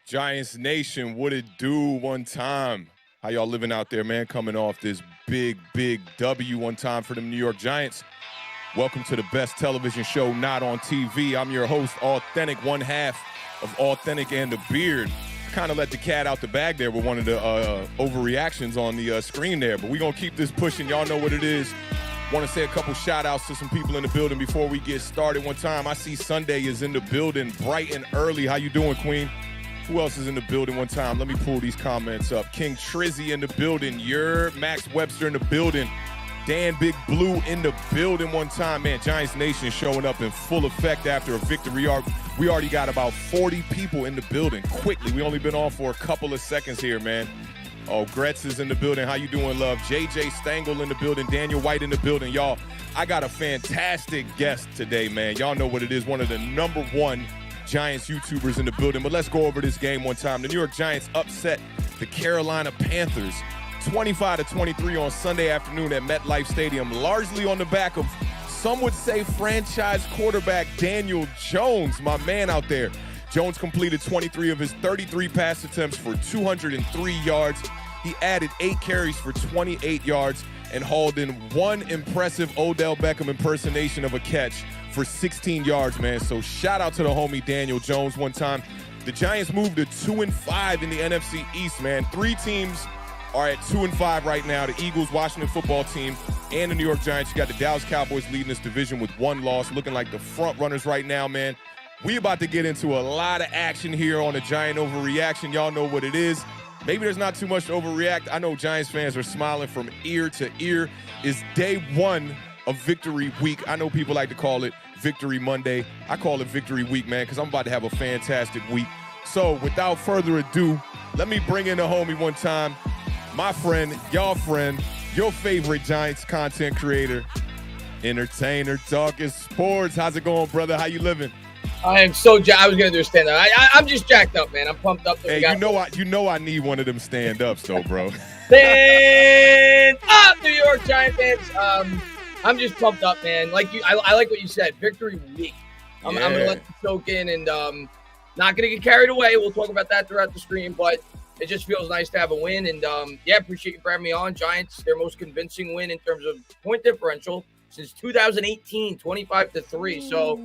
Giants Nation, what it do one time? How y'all living out there, man? Coming off this big W one time for the New York Giants. Welcome to the best television show not on TV. I'm your host, Awthentik, one half of Awthentik and the Beard. Kind of let the cat out the bag there with one of the overreactions on the screen there, but we're going to keep this pushing. Y'all know what it is. Want to say a couple shout-outs to some people in the building before we get started. One time, I see Sunday is in the building bright and early. How you doing, Queen? Who else is in the building one time? Let me pull these comments up. King Trizzy in the building. Max Webster in the building. Dan Big Blue in the building one time. Man, Giants Nation showing up in full effect after a victory. We already got about 40 people in the building quickly. We only been on for a couple of seconds here, man. Oh, Gretz is in the building. How you doing, love? JJ Stengel in the building. Daniel White in the building. Y'all, I got a fantastic guest today, man. Y'all know what it is. One of the #1 Giants YouTubers in the building. But let's go over this game one time. The New York Giants upset the Carolina Panthers 25-23 on Sunday afternoon at MetLife Stadium, largely on the back of, some would say, franchise quarterback Daniel Jones, my man out there. Jones completed 23 of his 33 pass attempts for 203 yards. He added 8 carries for 28 yards and hauled in one impressive Odell Beckham impersonation of a catch for 16 yards, man. So shout out to the homie Daniel Jones one time. The Giants moved to 2-5 in the NFC East, man. 3 teams are at 2-5 right now. The Eagles, Washington football team, and the New York Giants. You got the Dallas Cowboys leading this division with 1 loss, looking like the front runners right now, man. We about to get into a lot of action here on the Giant Overreaction. Y'all know what it is. Maybe there's not too much to overreact. I know Giants fans are smiling from ear to ear. It's day 1 of Victory Week. I know people like to call it Victory Monday. I call it Victory Week, man, because I'm about to have a fantastic week. So without further ado, let me bring in the homie one time. My friend, your favorite Giants content creator, Entertainah Talkin Sports. How's it going, brother? How you living? I am so jacked. I was going to do a stand-up. I'm just jacked up, man. I'm pumped up. Hey, you know I need one of them stand-ups, though, bro. Stand up, New York Giants fans. I'm just pumped up, man. Like you, I like what you said. Victory week. I'm going to let it soak in and not going to get carried away. We'll talk about that throughout the stream, but it just feels nice to have a win. And, appreciate you for having me on. Giants, their most convincing win in terms of point differential since 2018, 25-3. So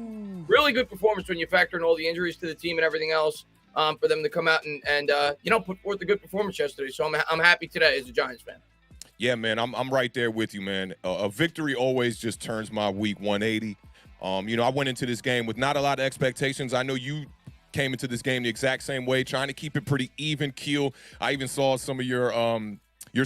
really good performance when you factor in all the injuries to the team and everything else for them to come out and put forth a good performance yesterday. So I'm happy today as a Giants fan. Yeah, man, I'm right there with you, man. A victory always just turns my week 180. I went into this game with not a lot of expectations. I know you came into this game the exact same way, trying to keep it pretty even keel. I even saw some of your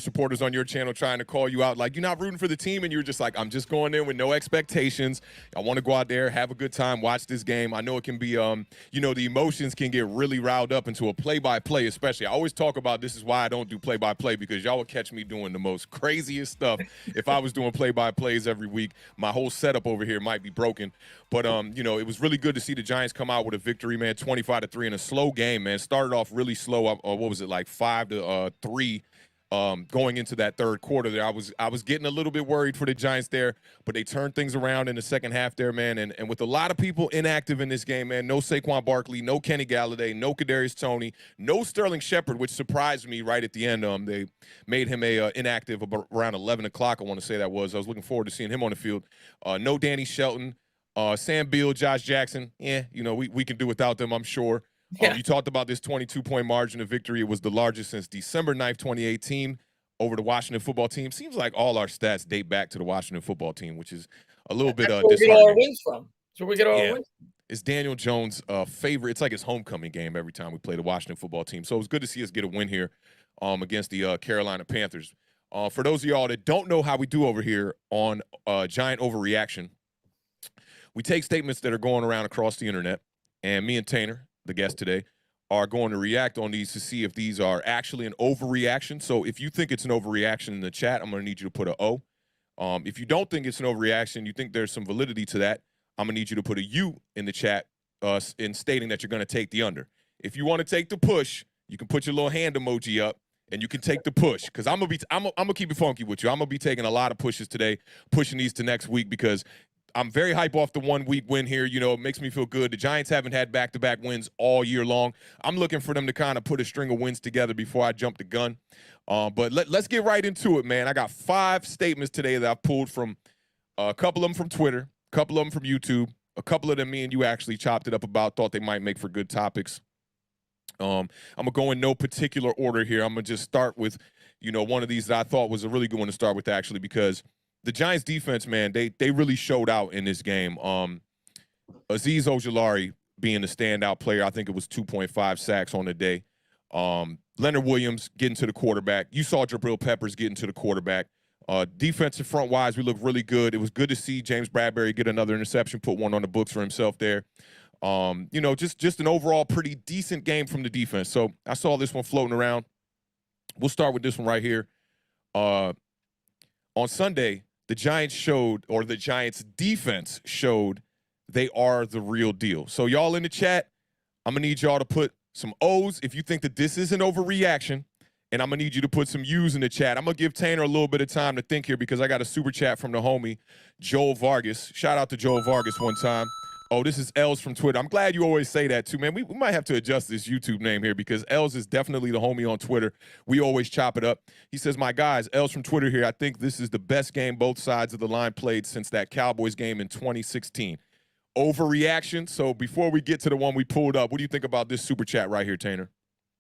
supporters on your channel trying to call you out, like, you're not rooting for the team, and you're just like, I'm just going in with no expectations. I want to go out there, have a good time, watch this game. I know it can be, the emotions can get really riled up into a play-by-play, especially. I always talk about this is why I don't do play-by-play, because y'all would catch me doing the most craziest stuff. If I was doing play-by-plays every week, my whole setup over here might be broken. But, it was really good to see the Giants come out with a victory, man, 25-3 in a slow game, man. Started off really slow. What was it, like 5-3? Going into that third quarter there, I was getting a little bit worried for the Giants there, but they turned things around in the second half there, man. And with a lot of people inactive in this game, man, no Saquon Barkley, no Kenny Galladay, no Kadarius Toney, no Sterling Shepard, which surprised me right at the end. They made him inactive around 11 o'clock, I want to say that was. I was looking forward to seeing him on the field. No Danny Shelton, Sam Beal, Josh Jackson. We can do without them, I'm sure. Yeah. You talked about this 22-point margin of victory. It was the largest since December 9th, 2018 over the Washington football team. Seems like all our stats date back to the Washington football team, which is a little bit disheartening. That's where we get all our wins from. That's where we get all our wins from. It's Daniel Jones' favorite. It's like his homecoming game every time we play the Washington football team. So it was good to see us get a win here against the Carolina Panthers. For those of y'all that don't know how we do over here on Giant Overreaction, we take statements that are going around across the internet, and me and Tanner, the guest today, are going to react on these to see if these are actually an overreaction. So if you think it's an overreaction in the chat, I'm going to need you to put an O. If you don't think it's an overreaction, you think there's some validity to that, I'm going to need you to put a U in the chat in stating that you're going to take the under. If you want to take the push, you can put your little hand emoji up, and you can take the push, because I'm gonna keep it funky with you. I'm going to be taking a lot of pushes today, pushing these to next week, because I'm very hype off the 1 week win here. You know, it makes me feel good. The Giants haven't had back-to-back wins all year long. I'm looking for them to kind of put a string of wins together before I jump the gun. But let's get right into it, man. I got 5 statements today that I've pulled from a couple of them from Twitter, a couple of them from YouTube, a couple of them me and you actually chopped it up about, thought they might make for good topics. I'm going to go in no particular order here. I'm going to just start with, you know, one of these that I thought was a really good one to start with, actually, because the Giants defense, man, they really showed out in this game. Azeez Ojulari being the standout player. I think it was 2.5 sacks on the day. Leonard Williams getting to the quarterback. You saw Jabril Peppers getting to the quarterback. Defensive front-wise, we look really good. It was good to see James Bradbury get another interception, put one on the books for himself there. You know, just an overall pretty decent game from the defense. So I saw this one floating around. We'll start with this one right here. On Sunday, the Giants defense showed they are the real deal. So y'all in the chat, I'm going to need y'all to put some O's if you think that this is an overreaction, and I'm going to need you to put some U's in the chat. I'm going to give Tanner a little bit of time to think here because I got a super chat from the homie, Joel Vargas. Shout out to Joel Vargas one time. Oh, this is Els from Twitter. I'm glad you always say that, too, man. We might have to adjust this YouTube name here because Els is definitely the homie on Twitter. We always chop it up. He says, my guys, Els from Twitter here, I think this is the best game both sides of the line played since that Cowboys game in 2016. Overreaction. So before we get to the one we pulled up, what do you think about this super chat right here, Tanner?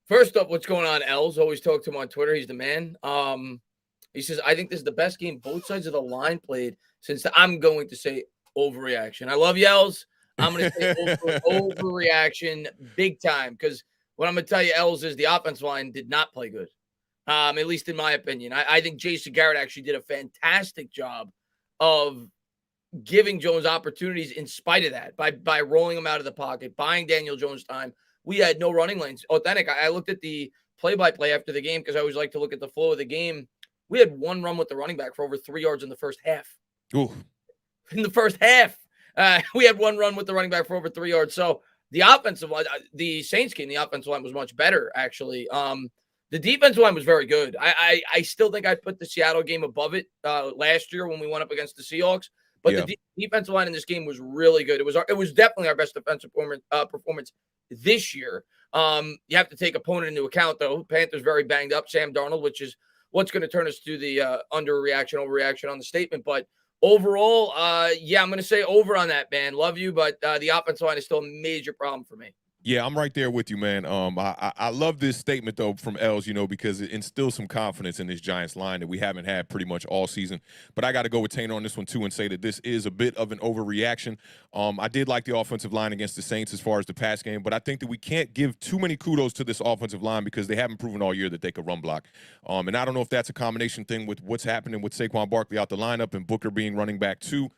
First up, what's going on, Els? Always talk to him on Twitter. He's the man. He says, I think this is the best game both sides of the line played since I'm going to say overreaction. I love you, Els. I'm going to say overreaction big time because what I'm going to tell you, Els, is the offensive line did not play good, at least in my opinion. I think Jason Garrett actually did a fantastic job of giving Jones opportunities in spite of that by rolling him out of the pocket, buying Daniel Jones time. We had no running lanes. Awthentik, I looked at the play-by-play after the game because I always like to look at the flow of the game. We had one run with the running back for over 3 yards in the first half. Ooh. In the first half. We had one run with the running back for over 3 yards. So the offensive line, the Saints game, the offensive line was much better, actually. The defensive line was very good. I still think I'd put the Seattle game above it last year when we went up against the Seahawks. But the defensive line in this game was really good. It was definitely our best defensive performance this year. You have to take opponent into account, though. Panthers very banged up. Sam Darnold, which is what's going to turn us to the overreaction on the statement. But overall, I'm going to say over on that, man. Love you, but the offensive line is still a major problem for me. Yeah, I'm right there with you, man. I love this statement, though, from Els, you know, because it instills some confidence in this Giants line that we haven't had pretty much all season. But I got to go with Tanner on this one, too, and say that this is a bit of an overreaction. I did like the offensive line against the Saints as far as the pass game, but I think that we can't give too many kudos to this offensive line because they haven't proven all year that they could run block. And I don't know if that's a combination thing with what's happening with Saquon Barkley out the lineup and Booker being running back, too.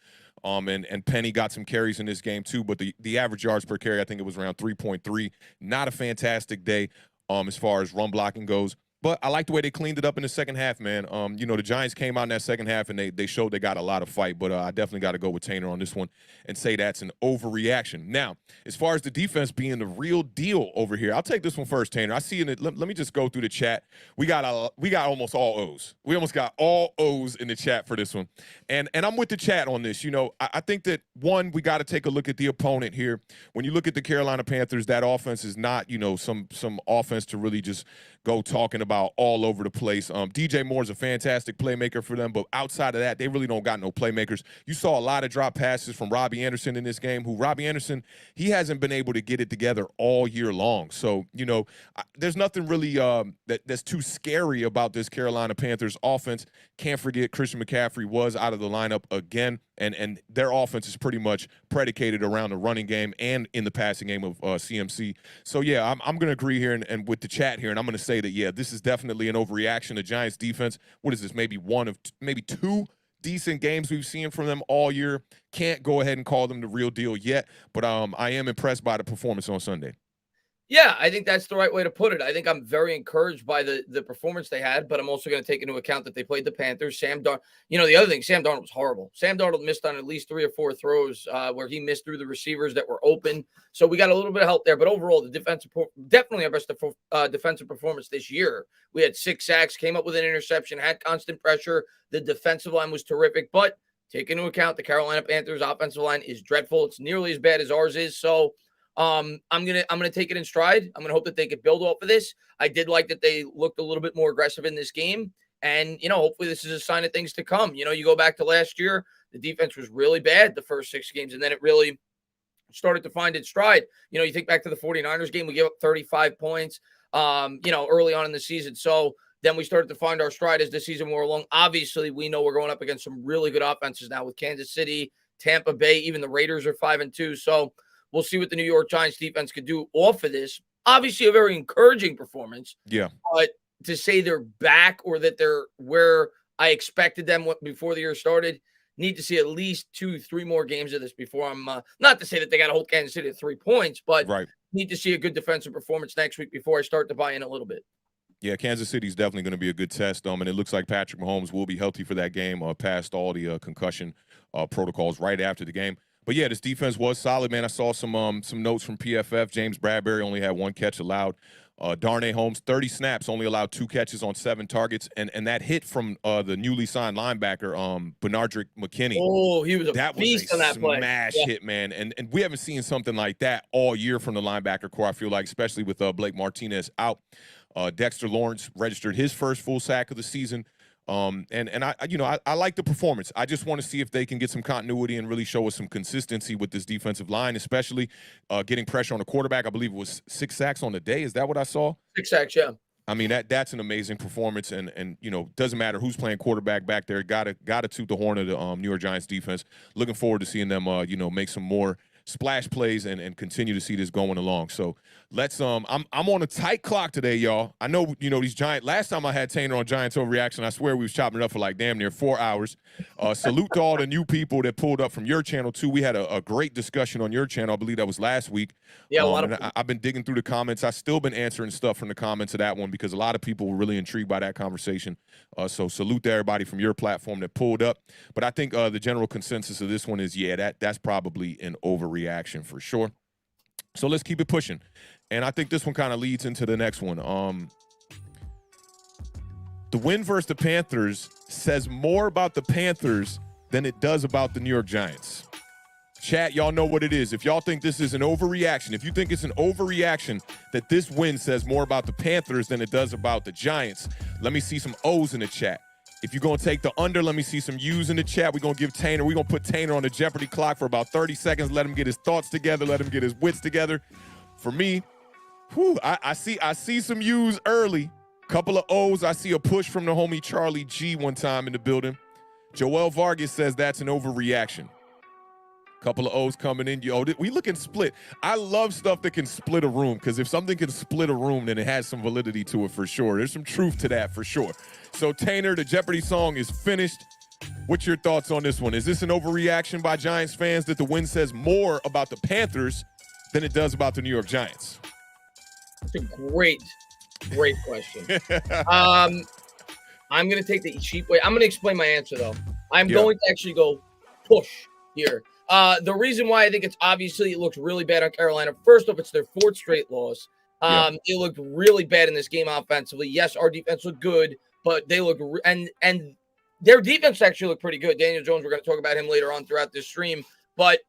And Penny got some carries in this game too, but the average yards per carry, I think it was around 3.3. Not a fantastic day as far as run blocking goes. But I like the way they cleaned it up in the second half, man. You know, the Giants came out in that second half, and they showed they got a lot of fight. But I definitely got to go with Tanner on this one and say that's an overreaction. Now, as far as the defense being the real deal over here, I'll take this one first, Tanner. I see in it. Let me just go through the chat. We got almost all O's. We almost got all O's in the chat for this one. And I'm with the chat on this. You know, I think that, one, we got to take a look at the opponent here. When you look at the Carolina Panthers, that offense is not, you know, some offense to really just go talking about all over the place. DJ Moore's a fantastic playmaker for them, but outside of that, they really don't got no playmakers. You saw a lot of drop passes from Robbie Anderson in this game, Robbie Anderson, he hasn't been able to get it together all year long. So, you know, there's nothing really that's too scary about this Carolina Panthers offense. Can't forget Christian McCaffrey was out of the lineup again, and their offense is pretty much predicated around the running game and in the passing game of CMC. So, yeah, I'm going to agree here and with the chat here, and I'm going to say that, yeah, this is definitely an overreaction. The Giants defense, what is this, maybe two decent games we've seen from them all year. Can't go ahead and call them the real deal yet, but I am impressed by the performance on Sunday. Yeah, I think that's the right way to put it. I think I'm very encouraged by the performance they had, but I'm also going to take into account that they played the Panthers. Sam Darnold, you know, the other thing, Sam Darnold was horrible. Sam Darnold missed on at least 3 or 4 throws where he missed through the receivers that were open. So we got a little bit of help there, but overall, the defensive definitely our best defensive performance this year. We had 6 sacks, came up with an interception, had constant pressure. The defensive line was terrific, but take into account the Carolina Panthers offensive line is dreadful. It's nearly as bad as ours is. So I'm gonna take it in stride. I'm gonna hope that they could build off of this. I did like that they looked a little bit more aggressive in this game. And, hopefully this is a sign of things to come. You go back to last year, the defense was really bad the first 6 games, and then it really started to find its stride. You think back to the 49ers game, we gave up 35 points, early on in the season. So then we started to find our stride as the season wore along. Obviously, we know we're going up against some really good offenses now with Kansas City, Tampa Bay, even the Raiders are 5-2. So we'll see what the New York Giants defense could do off of this. Obviously, a very encouraging performance. Yeah. But to say they're back or that they're where I expected them before the year started, need to see at least 2-3 more games of this before I'm not to say that they got to hold Kansas City to 3 points, but need to see a good defensive performance next week before I start to buy in a little bit. Yeah, Kansas City is definitely going to be a good test. And it looks like Patrick Mahomes will be healthy for that game, past all the concussion protocols right after the game. But yeah, this defense was solid, man. I saw some notes from PFF. James Bradbury only had 1 catch allowed. Darnay Holmes, 30 snaps, only allowed 2 catches on 7 targets. And that hit from the newly signed linebacker, Benardrick McKinney. Oh, he was a beast on that play. Smash hit, man. And we haven't seen something like that all year from the linebacker core, I feel like, especially with Blake Martinez out. Dexter Lawrence registered his first full sack of the season. I like the performance. I just want to see if they can get some continuity and really show us some consistency with this defensive line, especially getting pressure on the quarterback. I believe it was 6 sacks on the day. Is that what I saw? 6 sacks, yeah. I mean, that's an amazing performance, and doesn't matter who's playing quarterback back there. Gotta toot the horn of the New York Giants defense. Looking forward to seeing them make some more splash plays and continue to see this going along. So let's I'm on a tight clock today, y'all. I know these Giants. Last time I had Entertainah on Giants Overreaction, I swear we was chopping it up for like damn near 4 hours. Salute to all the new people that pulled up from your channel too. We had a great discussion on your channel. I believe that was last week. Yeah, a lot of I've been digging through the comments. I've still been answering stuff from the comments of that one because a lot of people were really intrigued by that conversation. So salute to everybody from your platform that pulled up. But I think the general consensus of this one is, yeah, that's probably an overreaction for sure. So let's keep it pushing. And I think this one kind of leads into the next one. The win versus the Panthers says more about the Panthers than it does about the New York Giants. Chat, y'all know what it is. If y'all think this is an overreaction, if you think it's an overreaction that this win says more about the Panthers than it does about the Giants, let me see some O's in the chat. If you're going to take the under, let me see some U's in the chat. We're going to give Entertainah, we're going to put Entertainah on the Jeopardy clock for about 30 seconds. Let him get his thoughts together. Let him get his wits together. For me, I see some U's early. Couple of O's. I see a push from the homie Charlie G one time in the building. Joel Vargas says that's an overreaction. Couple of O's coming in. Yo, we looking split. I love stuff that can split a room because if something can split a room, then it has some validity to it for sure. There's some truth to that for sure. So, Entertainah, the Jeopardy song is finished. What's your thoughts on this one? Is this an overreaction by Giants fans that the win says more about the Panthers than it does about the New York Giants? That's a great question. I'm going to take the cheap way. I'm going to explain my answer, though. I'm going to actually go push here. The reason why I think it's obviously it looks really bad on Carolina. First off, it's their 4th straight loss. It looked really bad in this game offensively. Yes, our defense looked good, but they look and their defense actually looked pretty good. Daniel Jones, we're going to talk about him later on throughout this stream, but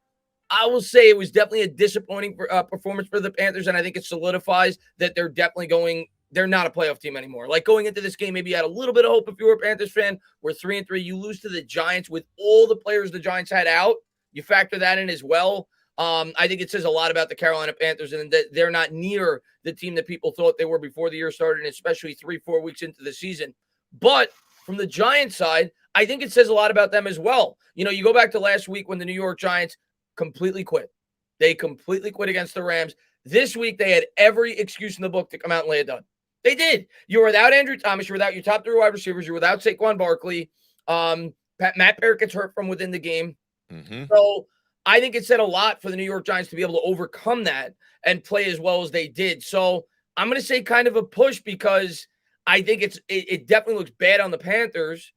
I will say it was definitely a disappointing performance for the Panthers, and I think it solidifies that they're definitely they're not a playoff team anymore. Like going into this game, maybe you had a little bit of hope if you were a Panthers fan. We're 3-3. You lose to the Giants with all the players the Giants had out. You factor that in as well. I think it says a lot about the Carolina Panthers and that they're not near the team that people thought they were before the year started, and especially 3-4 weeks into the season. But from the Giants side, I think it says a lot about them as well. You go back to last week when the New York Giants completely quit. They completely quit against the Rams. This week, they had every excuse in the book to come out and lay it done. They did. You're without Andrew Thomas. You're without your top 3 wide receivers. You're without Saquon Barkley. Matt Parrott gets hurt from within the game. Mm-hmm. So I think it said a lot for the New York Giants to be able to overcome that and play as well as they did. So I'm going to say kind of a push because I think it definitely looks bad on the Panthers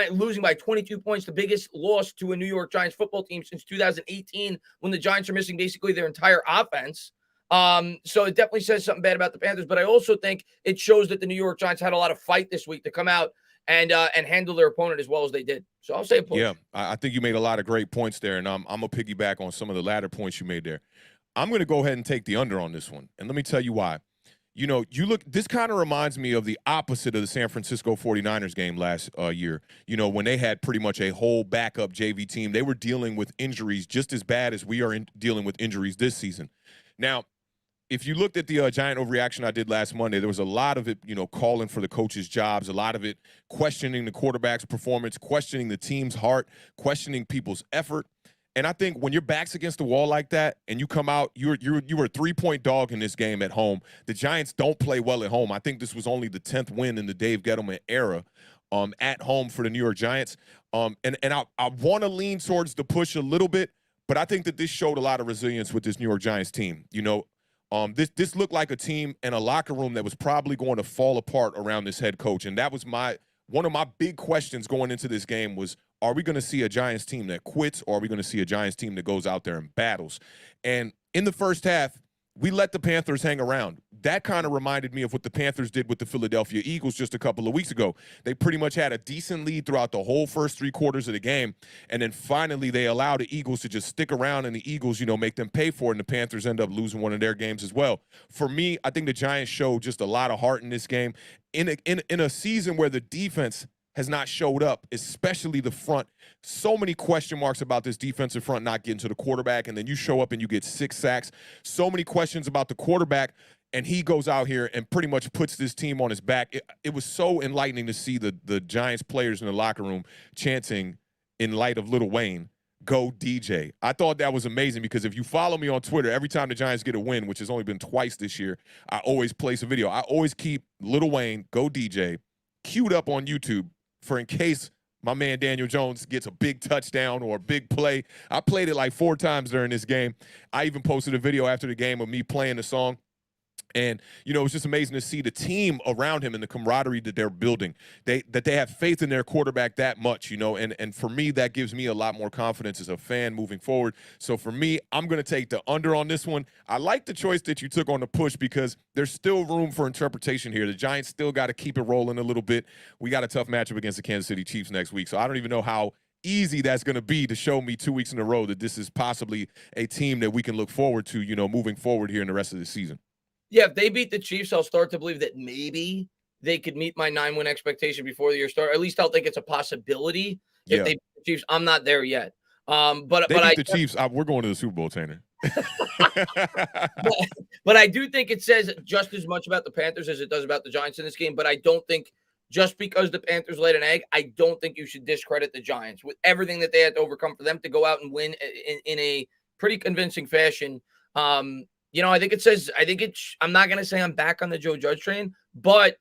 losing by 22 points, the biggest loss to a New York Giants football team since 2018 when the Giants are missing basically their entire offense. So it definitely says something bad about the Panthers, but I also think it shows that the New York Giants had a lot of fight this week to come out and handle their opponent as well as they did. So I'll say a push. Yeah, I think you made a lot of great points there, and I'm gonna piggyback on some of the latter points you made there. I'm gonna go ahead and take the under on this one, and let me tell you why. You know, this kind of reminds me of the opposite of the San Francisco 49ers game last year. You know, when they had pretty much a whole backup JV team, they were dealing with injuries just as bad as we are dealing with injuries this season. Now, if you looked at the giant overreaction I did last Monday, there was a lot of it, you know, calling for the coaches' jobs, a lot of it questioning the quarterback's performance, questioning the team's heart, questioning people's effort. And I think when your back's against the wall like that and you come out, you were a 3-point dog in this game at home. The Giants don't play well at home. I think this was only the 10th win in the Dave Gettleman era at home for the New York Giants. And I want to lean towards the push a little bit, but I think that this showed a lot of resilience with this New York Giants team. You know, this looked like a team and a locker room that was probably going to fall apart around this head coach. And that was one of my big questions going into this game was, are we going to see a Giants team that quits, or are we going to see a Giants team that goes out there and battles? And in the first half, we let the Panthers hang around. That kind of reminded me of what the Panthers did with the Philadelphia Eagles just a couple of weeks ago. They pretty much had a decent lead throughout the whole first 3 quarters of the game, and then finally they allowed the Eagles to just stick around, and the Eagles, you know, make them pay for it, and the Panthers end up losing one of their games as well. For me, I think the Giants showed just a lot of heart in this game. In a season where the defense has not showed up, especially the front. So many question marks about this defensive front not getting to the quarterback, and then you show up and you get 6 sacks. So many questions about the quarterback, and he goes out here and pretty much puts this team on his back. It was so enlightening to see the Giants players in the locker room chanting, in light of Lil Wayne, "Go DJ." I thought that was amazing because if you follow me on Twitter, every time the Giants get a win, which has only been twice this year, I always place a video. I always keep Lil Wayne, "Go DJ," queued up on YouTube for in case my man Daniel Jones gets a big touchdown or a big play. I played it like 4 times during this game. I even posted a video after the game of me playing the song. And, you know, it's just amazing to see the team around him and the camaraderie that they're building. That they have faith in their quarterback that much, you know. And for me, that gives me a lot more confidence as a fan moving forward. So for me, I'm going to take the under on this one. I like the choice that you took on the push because there's still room for interpretation here. The Giants still got to keep it rolling a little bit. We got a tough matchup against the Kansas City Chiefs next week. So I don't even know how easy that's going to be to show me 2 weeks in a row that this is possibly a team that we can look forward to, you know, moving forward here in the rest of the season. Yeah, if they beat the Chiefs, I'll start to believe that maybe they could meet my 9-win expectation before the year starts. At least I'll think it's a possibility. If they beat the Chiefs, I'm not there yet. But the Chiefs. We're going to the Super Bowl, Tanner. but I do think it says just as much about the Panthers as it does about the Giants in this game. But I don't think just because the Panthers laid an egg, I don't think you should discredit the Giants with everything that they had to overcome for them to go out and win in a pretty convincing fashion. You know, I think I'm not going to say I'm back on the Joe Judge train, but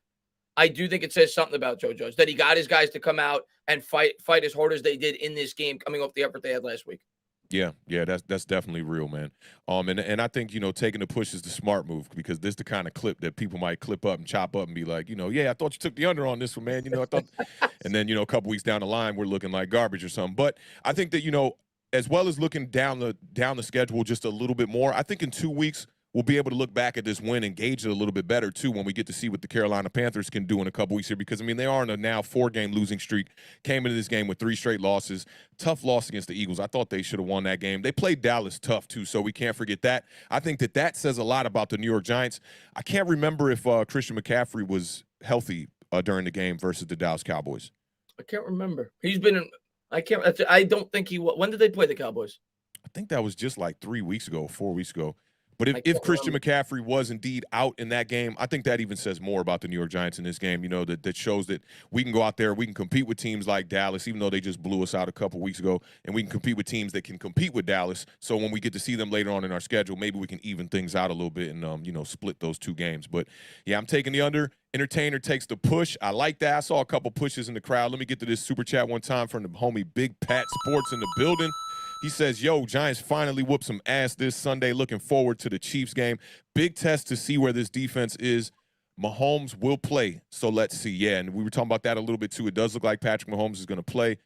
I do think it says something about Joe Judge, that he got his guys to come out and fight as hard as they did in this game, coming off the effort they had last week. Yeah, that's definitely real, man. And I think, you know, taking the push is the smart move because this is the kind of clip that people might clip up and chop up and be like, you know, yeah, I thought you took the under on this one, man. You know, I thought, and then, you know, a couple weeks down the line, we're looking like garbage or something. But I think that, you know, as well as looking down the schedule just a little bit more, I think in 2 weeks we'll be able to look back at this win and gauge it a little bit better too when we get to see what the Carolina Panthers can do in a couple weeks here. Because I mean, they are on a now 4-game losing streak. Came into this game with 3 straight losses. Tough loss against the Eagles. I thought they should have won that game. They played Dallas tough too, so we can't forget that. I think that says a lot about the New York Giants. I can't remember if Christian McCaffrey was healthy during the game versus the Dallas Cowboys. I can't remember. He's been. I don't think he. When did they play the Cowboys? I think that was just like 3 weeks ago, 4 weeks ago. But if Christian McCaffrey was indeed out in that game, I think that even says more about the New York Giants in this game, you know, that shows that we can go out there, we can compete with teams like Dallas, even though they just blew us out a couple weeks ago, and we can compete with teams that can compete with Dallas. So when we get to see them later on in our schedule, maybe we can even things out a little bit and, you know, split those 2 games. But, yeah, I'm taking the under. Entertainer takes the push. I like that. I saw a couple pushes in the crowd. Let me get to this super chat one time from the homie Big Pat Sports in the building. He says, yo, Giants finally whooped some ass this Sunday. Looking forward to the Chiefs game. Big test to see where this defense is. Mahomes will play, so let's see. Yeah, and we were talking about that a little bit too. It does look like Patrick Mahomes is going to play.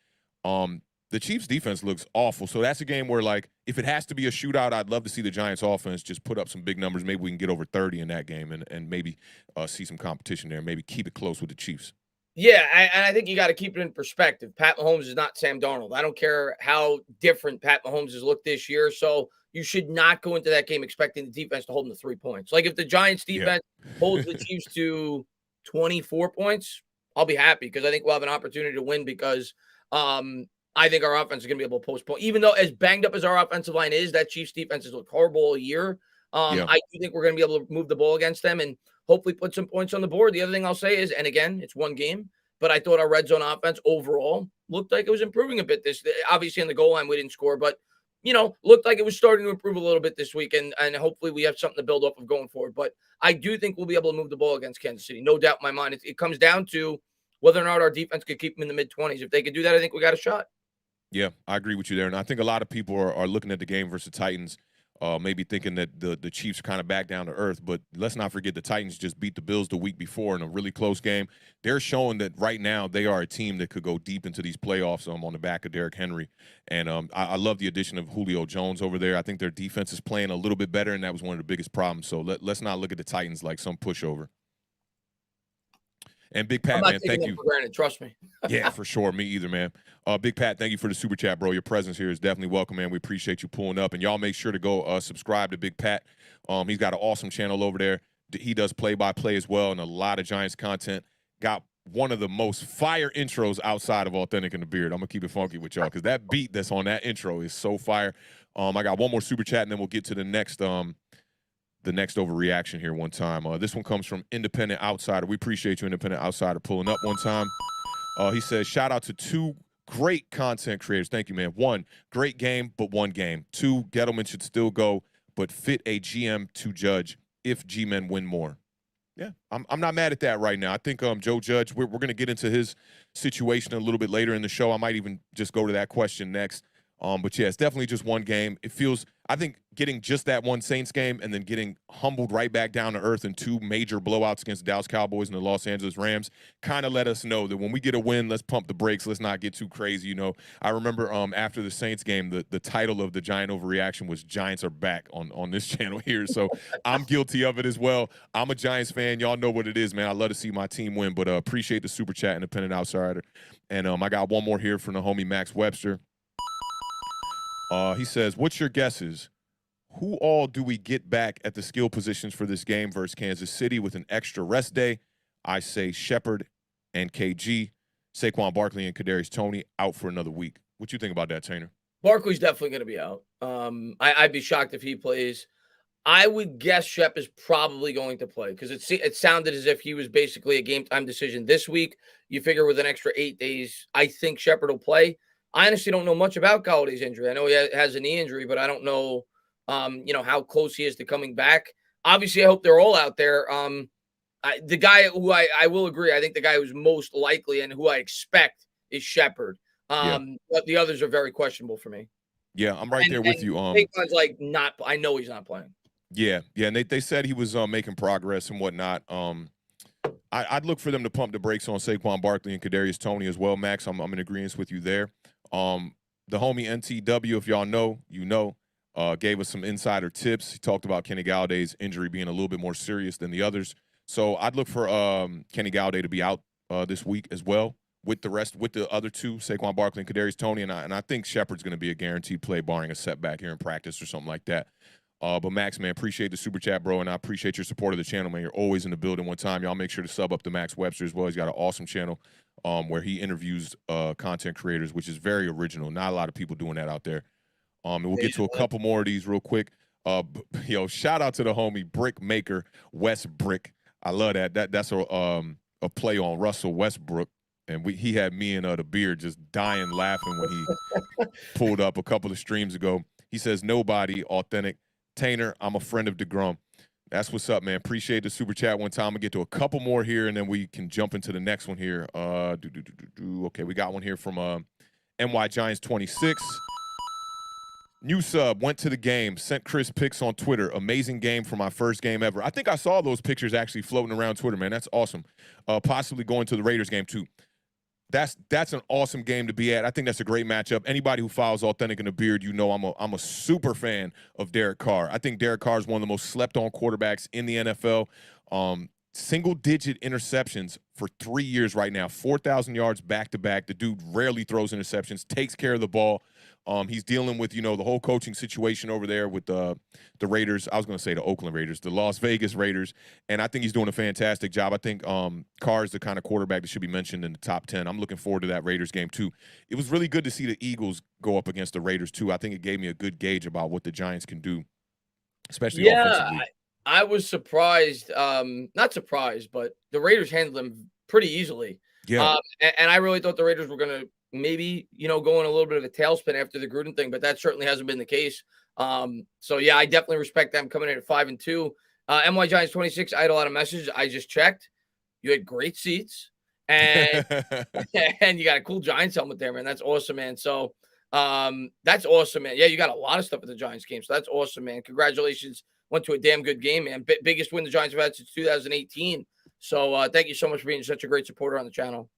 The Chiefs defense looks awful. So that's a game where, like, if it has to be a shootout, I'd love to see the Giants offense just put up some big numbers. Maybe we can get over 30 in that game and maybe see some competition there. Maybe keep it close with the Chiefs. Yeah, and I think you got to keep it in perspective. Pat Mahomes is not Sam Darnold. I don't care how different Pat Mahomes has looked this year. So you should not go into that game expecting the defense to hold them to 3 points. Like if the Giants Yeah. defense holds the Chiefs to 24 points, I'll be happy because I think we'll have an opportunity to win because I think our offense is going to be able to postpone. Even though as banged up as our offensive line is, that Chiefs defense has looked horrible all year. Yeah. I do think we're going to be able to move the ball against them and hopefully put some points on the board. The other thing I'll say is, and again, it's one game, but I thought our red zone offense overall looked like it was improving a bit. Obviously on the goal line we didn't score, but looked like it was starting to improve a little bit this week, and hopefully we have something to build off of going forward. But I do think we'll be able to move the ball against Kansas City, no doubt in my mind. It comes down to whether or not our defense could keep them in the mid-20s. If they could do that, I think we got a shot. Yeah, I agree with you there. And I think a lot of people are looking at the game versus the Titans, maybe thinking that the Chiefs are kind of back down to earth. But let's not forget the Titans just beat the Bills the week before in a really close game. They're showing that right now they are a team that could go deep into these playoffs on the back of Derrick Henry. And I love the addition of Julio Jones over there. I think their defense is playing a little bit better, and that was one of the biggest problems. So let's not look at the Titans like some pushover. And Big Pat, man, thank you. For granted, trust me. Yeah, for sure. Me either, man. Big Pat, thank you for the super chat, bro. Your presence here is definitely welcome, man. We appreciate you pulling up. And y'all make sure to go subscribe to Big Pat. He's got an awesome channel over there. He does play-by-play as well and a lot of Giants content. Got one of the most fire intros outside of Awthentik and the Beard. I'm going to keep it funky with y'all because that beat that's on that intro is so fire. I got one more super chat, and then we'll get to the next overreaction here one time. This one comes from Independent Outsider. We appreciate you, Independent Outsider, pulling up one time. He says, shout out to two great content creators. Thank you, man. One, great game, but one game. Two, Gettleman should still go, but fit a GM to judge if G-Men win more. Yeah, I'm not mad at that right now. I think Joe Judge, we're going to get into his situation a little bit later in the show. I might even just go to that question next. But yeah, it's definitely just one game. It feels, I think getting just that one Saints game and then getting humbled right back down to earth in two major blowouts against the Dallas Cowboys and the Los Angeles Rams kind of let us know that when we get a win, let's pump the brakes. Let's not get too crazy. I remember after the Saints game, the title of the Giant Overreaction was Giants Are Back on this channel here. So I'm guilty of it as well. I'm a Giants fan. Y'all know what it is, man. I love to see my team win, but appreciate the super chat, Independent Outsider. And I got one more here from the homie Max Webster. He says, what's your guesses? Who all do we get back at the skill positions for this game versus Kansas City with an extra rest day? I say Shepard and KG, Saquon Barkley and Kadarius Toney out for another week. What you think about that, Tanner? Barkley's definitely going to be out. I'd be shocked if he plays. I would guess Shep is probably going to play because it sounded as if he was basically a game-time decision this week. You figure with an extra 8 days, I think Shepard will play. I honestly don't know much about Galladay's injury. I know he has a knee injury, but I don't know, how close he is to coming back. Obviously, I hope they're all out there. The guy who I will agree, I think the guy who's most likely and who I expect is Shepard. But the others are very questionable for me. Yeah, I'm right there with you. Saquon's I know he's not playing. Yeah, and they said he was making progress and whatnot. I'd look for them to pump the brakes on Saquon Barkley and Kadarius Toney as well, Max. I'm in agreement with you there. The homie NTW, if y'all know, gave us some insider tips. He talked about Kenny Galladay's injury being a little bit more serious than the others. So I'd look for Kenny Galladay to be out this week as well with the other two, Saquon Barkley and Kadarius Toney. And I think Shepard's going to be a guaranteed play barring a setback here in practice or something like that. But Max, man, appreciate the super chat, bro, and I appreciate your support of the channel, man. You're always in the building one time. Y'all make sure to sub up to Max Webster as well. He's got an awesome channel where he interviews content creators, which is very original. Not a lot of people doing that out there. And we'll get to a couple more of these real quick. Shout out to the homie Brick Maker, West Brick. I love that. That's a play on Russell Westbrook. And he had me and the Beard just dying laughing when he pulled up a couple of streams ago. He says, nobody authentic. Tanner, I'm a friend of DeGrom. That's what's up, man. Appreciate the super chat one time. I'll get to a couple more here, and then we can jump into the next one here. Okay, we got one here from NY Giants 26. New sub, went to the game, sent Chris pics on Twitter. Amazing game for my first game ever. I think I saw those pictures actually floating around Twitter, man. That's awesome. Possibly going to the Raiders game, too. That's an awesome game to be at. I think that's a great matchup. Anybody who follows Awthentik and the Beard, I'm a super fan of Derek Carr. I think Derek Carr is one of the most slept-on quarterbacks in the NFL. single-digit interceptions for 3 years right now, 4,000 yards back-to-back. The dude rarely throws interceptions, takes care of the ball. He's dealing with, the whole coaching situation over there with the Raiders. I was going to say the Oakland Raiders, the Las Vegas Raiders, and I think he's doing a fantastic job. I think Carr is the kind of quarterback that should be mentioned in the top 10. I'm looking forward to that Raiders game, too. It was really good to see the Eagles go up against the Raiders, too. I think it gave me a good gauge about what the Giants can do, especially offensively. I was surprised, not surprised, but the Raiders handled them pretty easily. Yeah. And I really thought the Raiders were going to maybe, go in a little bit of a tailspin after the Gruden thing, but that certainly hasn't been the case. So yeah, I definitely respect them coming in at 5-2. MY Giants 26, I had a lot of messages. I just checked. You had great seats and and you got a cool Giants helmet there, man. That's awesome, man. So that's awesome, man. Yeah, you got a lot of stuff at the Giants game. So that's awesome, man. Congratulations. Went to a damn good game, man. Biggest win the Giants have had since 2018. So thank you so much for being such a great supporter on the channel.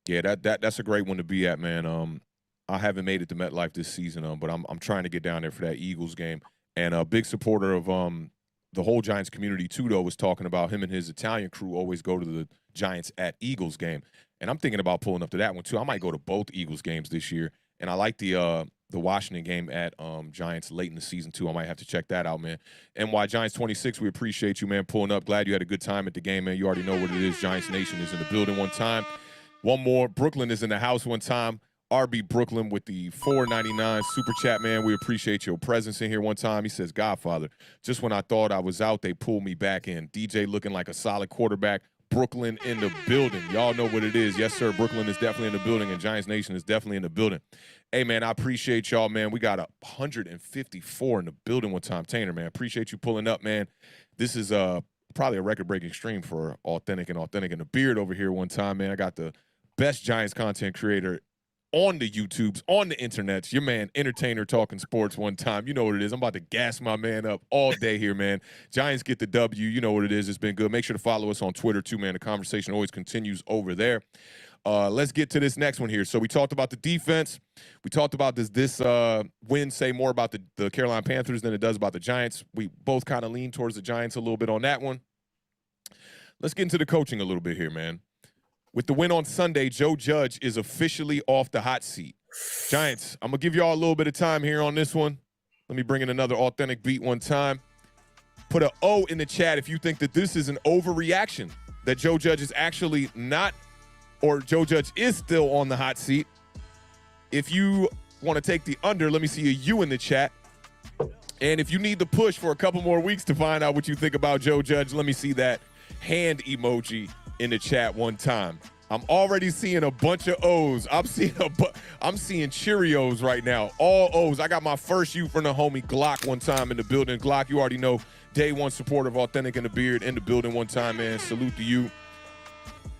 Yeah, that's a great one to be at, man. I haven't made it to MetLife this season, but I'm trying to get down there for that Eagles game. And a big supporter of the whole Giants community too, though, was talking about him and his Italian crew always go to the Giants at Eagles game. And I'm thinking about pulling up to that one too. I might go to both Eagles games this year. And I like the Washington game at Giants late in the season too. I might have to check that out, man. NY Giants 26, we appreciate you, man, pulling up. Glad you had a good time at the game, man. You already know what it is. Giants Nation is in the building one time. One more. Brooklyn is in the house one time. RB Brooklyn with the $4.99 super chat, man. We appreciate your presence in here one time. He says, Godfather, just when I thought I was out, they pulled me back in. DJ looking like a solid quarterback. Brooklyn in the building. Y'all know what it is. Yes, sir. Brooklyn is definitely in the building, and Giants Nation is definitely in the building. Hey, man, I appreciate y'all, man. We got 154 in the building one time. Tanner, man, appreciate you pulling up, man. This is probably a record-breaking stream for Awthentik and the Beard over here one time, man. I got the best Giants content creator on the YouTubes, on the internets, your man, Entertainah Talkin Sports one time. You know what it is. I'm about to gas my man up all day here, man. Giants get the W. You know what it is. It's been good. Make sure to follow us on Twitter, too, man. The conversation always continues over there. Let's get to this next one here. So we talked about the defense. We talked about this win say more about the Carolina Panthers than it does about the Giants. We both kind of lean towards the Giants a little bit on that one. Let's get into the coaching a little bit here, man. With the win on Sunday, Joe Judge is officially off the hot seat. Giants, I'm going to give y'all a little bit of time here on this one. Let me bring in another authentic beat one time. Put an O in the chat if you think that this is an overreaction, that Joe Judge is actually not, or Joe Judge is still on the hot seat. If you want to take the under, let me see a U in the chat. And if you need to push for a couple more weeks to find out what you think about Joe Judge, let me see that hand emoji in the chat one time. I'm already seeing a bunch of O's. I'm seeing Cheerios right now. All O's. I got my first U from the homie Glock one time in the building. Glock, you already know, day one supporter of Awthentik and the Beard in the building one time, man. Salute to you.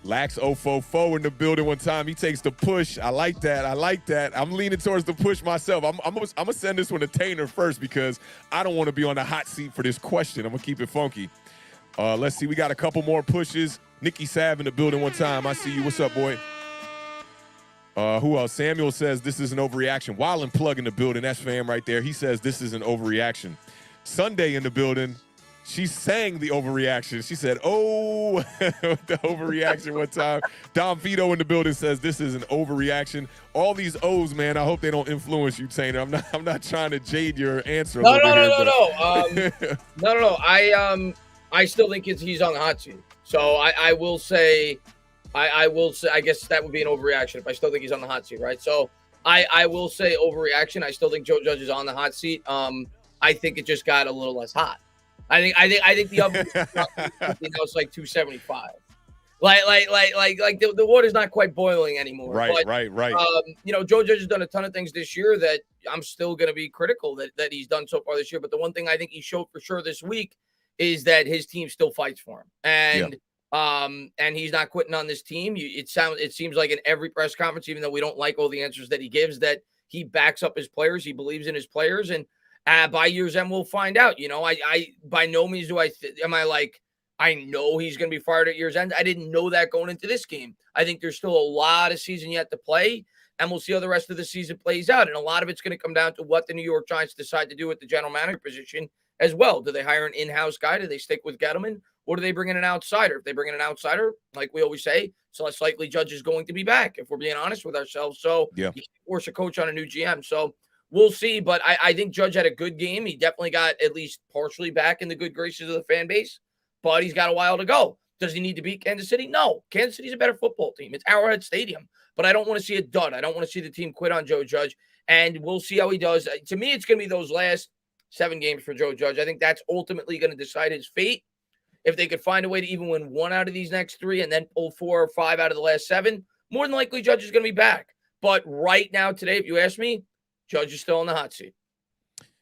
Lax 044 in the building one time. He takes the push. I like that. I like that. I'm leaning towards the push myself. I'm going to send this one to Tanner first because I don't want to be on the hot seat for this question. I'm going to keep it funky. Let's see. We got a couple more pushes. Nikki Sav in the building one time. I see you. What's up, boy? Who else? Samuel says this is an overreaction. Wildin' Plug in the building. That's fam right there. He says this is an overreaction. Sunday in the building. She sang the overreaction. She said, oh, the overreaction one time. Dom Vito in the building says this is an overreaction. All these O's, man, I hope they don't influence you, Tanner. I'm not trying to jade your answer. No. I still think he's on the hot seat. So I will say, I guess that would be an overreaction if I still think he's on the hot seat, right? So I will say overreaction. I still think Joe Judge is on the hot seat. I think it just got a little less hot. I think the oven now it's like 275. Like the water's not quite boiling anymore. Right. Joe Judge has done a ton of things this year that I'm still going to be critical that he's done so far this year. But the one thing I think he showed for sure this week is that his team still fights for him, and he's not quitting on this team. It seems like in every press conference, even though we don't like all the answers that he gives, that he backs up his players. He believes in his players, and by year's end, we'll find out. I by no means I know he's going to be fired at year's end. I didn't know that going into this game. I think there's still a lot of season yet to play, and we'll see how the rest of the season plays out. And a lot of it's going to come down to what the New York Giants decide to do with the general manager position as well. Do they hire an in-house guy? Do they stick with Gettleman? Or do they bring in an outsider? If they bring in an outsider, like we always say, it's less likely Judge is going to be back, if we're being honest with ourselves. So Yeah. you can't force a coach on a new GM. So we'll see. But I think Judge had a good game. He definitely got at least partially back in the good graces of the fan base, but he's got a while to go. Does he need to beat Kansas City? No. Kansas City's a better football team. It's Arrowhead Stadium. But I don't want to see it done. I don't want to see the team quit on Joe Judge. And we'll see how he does. To me, it's going to be those last 7 games for Joe Judge. I think that's ultimately going to decide his fate. If they could find a way to even win 1 out of these next 3 and then pull 4 or 5 out of the last 7, more than likely Judge is going to be back. But right now, today, if you ask me, Judge is still in the hot seat.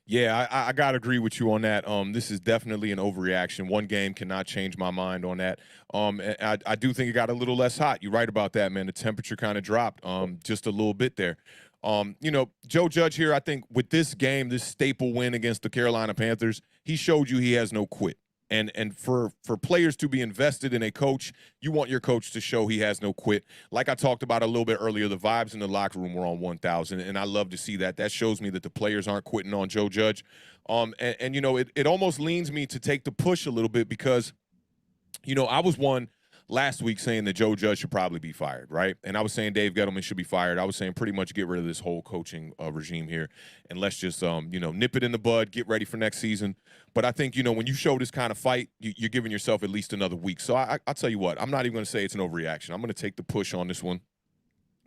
Yeah, I got to agree with you on that. This is definitely an overreaction. One game cannot change my mind on that. I do think it got a little less hot. You're right about that, man. The temperature kind of dropped just a little bit there. Joe Judge here, I think with this game, this staple win against the Carolina Panthers, he showed you he has no quit. And for players to be invested in a coach, you want your coach to show he has no quit. Like I talked about a little bit earlier, the vibes in the locker room were on 1,000, and I love to see that. That shows me that the players aren't quitting on Joe Judge. It almost leans me to take the push a little bit because, I was one last week saying that Joe Judge should probably be fired, right? And I was saying Dave Gettleman should be fired. I was saying pretty much get rid of this whole coaching regime here, and let's just, nip it in the bud, get ready for next season. But I think, when you show this kind of fight, you're giving yourself at least another week. So I'll tell you what, I'm not even going to say it's an overreaction. I'm going to take the push on this one.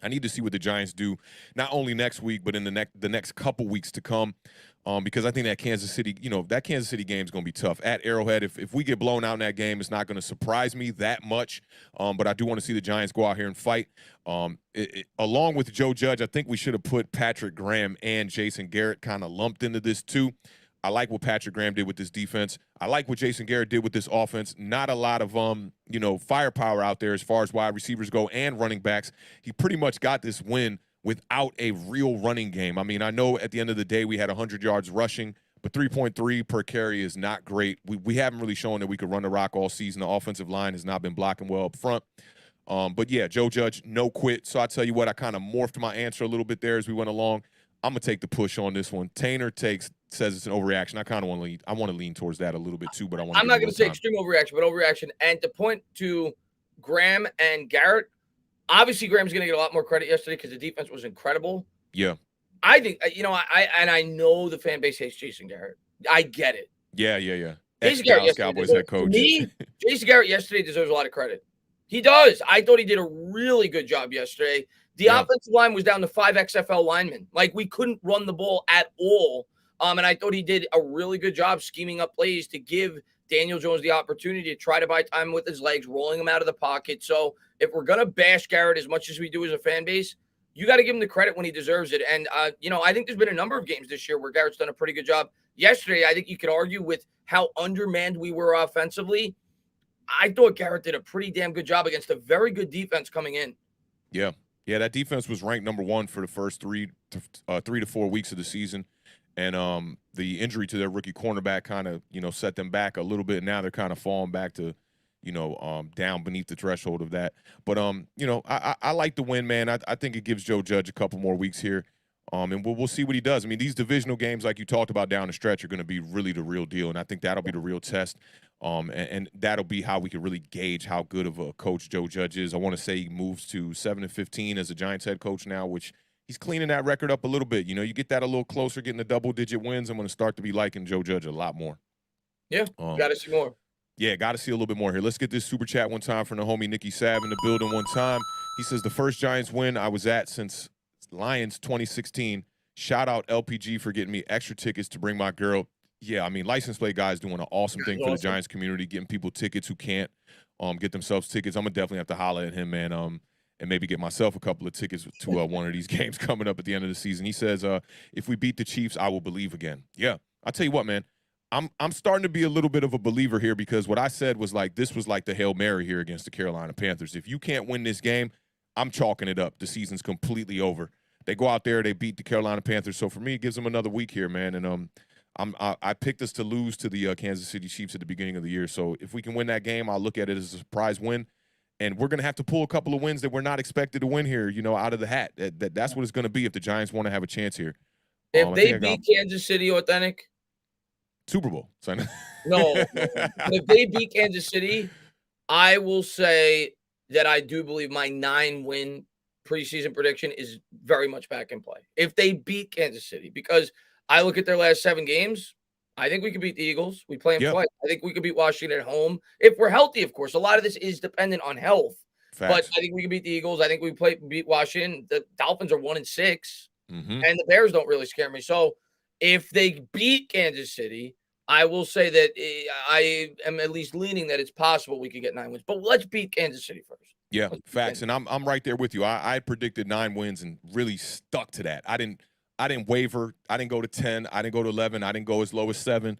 I need to see what the Giants do, not only next week, but in the next couple weeks to come, because I think that Kansas City game is going to be tough. At Arrowhead, if we get blown out in that game, it's not going to surprise me that much, but I do want to see the Giants go out here and fight. Along with Joe Judge, I think we should have put Patrick Graham and Jason Garrett kind of lumped into this too. I like what Patrick Graham did with this defense. I like what Jason Garrett did with this offense. Not a lot of firepower out there as far as wide receivers go and running backs. He pretty much got this win without a real running game. I mean, I know at the end of the day we had 100 yards rushing, but 3.3 per carry is not great. We haven't really shown that we could run the rock all season. The offensive line has not been blocking well up front. But yeah, Joe Judge, no quit. So I tell you what, I kind of morphed my answer a little bit there as we went along. I'm gonna take the push on this one. Tainer says it's an overreaction. I kind of want to lean towards that a little bit too, but I'm not gonna say extreme overreaction, but overreaction. And to point to Graham and Garrett, obviously Graham's gonna get a lot more credit yesterday because the defense was incredible. Yeah, I think I know the fan base hates Jason Garrett. I get it. Yeah. Jason Garrett, Cowboys head coach. To me, Jason Garrett yesterday deserves a lot of credit. He does. I thought he did a really good job yesterday. The offensive line was down to 5 XFL linemen. Like, we couldn't run the ball at all. And I thought he did a really good job scheming up plays to give Daniel Jones the opportunity to try to buy time with his legs, rolling him out of the pocket. So if we're going to bash Garrett as much as we do as a fan base, you got to give him the credit when he deserves it. And, I think there's been a number of games this year where Garrett's done a pretty good job. Yesterday, I think you could argue with how undermanned we were offensively. I thought Garrett did a pretty damn good job against a very good defense coming in. Yeah, that defense was ranked number 1 for the first 3 to 4 weeks of the season. And the injury to their rookie cornerback kind of, set them back a little bit. Now they're kind of falling back to, down beneath the threshold of that. But, I like the win, man. I think it gives Joe Judge a couple more weeks here. And we'll see what he does. I mean, these divisional games, like you talked about down the stretch, are going to be really the real deal. And I think that'll be the real test. And that'll be how we can really gauge how good of a coach Joe Judge is. I want to say he moves to 7-15 as a Giants head coach now, which he's cleaning that record up a little bit. You get that a little closer, getting the double-digit wins. I'm going to start to be liking Joe Judge a lot more. Yeah, got to see more. Yeah, got to see a little bit more here. Let's get this super chat one time from the homie Nikki Sav in the building one time. He says, the first Giants win I was at since Lions 2016. Shout out LPG for getting me extra tickets to bring my girl. Yeah, I mean, license plate guys doing an awesome thing for the Giants community, getting people tickets who can't get themselves tickets. I'm going to definitely have to holler at him, man, and maybe get myself a couple of tickets to one of these games coming up at the end of the season. He says, if we beat the Chiefs, I will believe again. Yeah, I'll tell you what, man. I'm starting to be a little bit of a believer here because what I said was this was like the Hail Mary here against the Carolina Panthers. If you can't win this game, I'm chalking it up. The season's completely over. They go out there, they beat the Carolina Panthers. So for me, it gives them another week here, man. And I picked us to lose to the Kansas City Chiefs at the beginning of the year. So if we can win that game, I'll look at it as a surprise win. And we're going to have to pull a couple of wins that we're not expected to win here, out of the hat. That's what it's going to be if the Giants want to have a chance here. If they beat Kansas City, Awthentik, Super Bowl. So No. But if they beat Kansas City, I will say that I do believe my 9-win preseason prediction is very much back in play. If they beat Kansas City, because I look at their last 7 games, I think we could beat the Eagles. We play them Yep. twice. I think we could beat Washington at home if we're healthy, of course. A lot of this is dependent on health. But Facts. I think we can beat the Eagles. I think we beat Washington. The Dolphins are 1-6, Mm-hmm. and the Bears don't really scare me. So if they beat Kansas City, I will say that I am at least leaning that it's possible we could get 9 wins. But let's beat Kansas City first. Yeah, facts. And I'm right there with you. I predicted 9 wins and really stuck to that. I didn't waver. I didn't go to 10. I didn't go to 11. I didn't go as low as 7.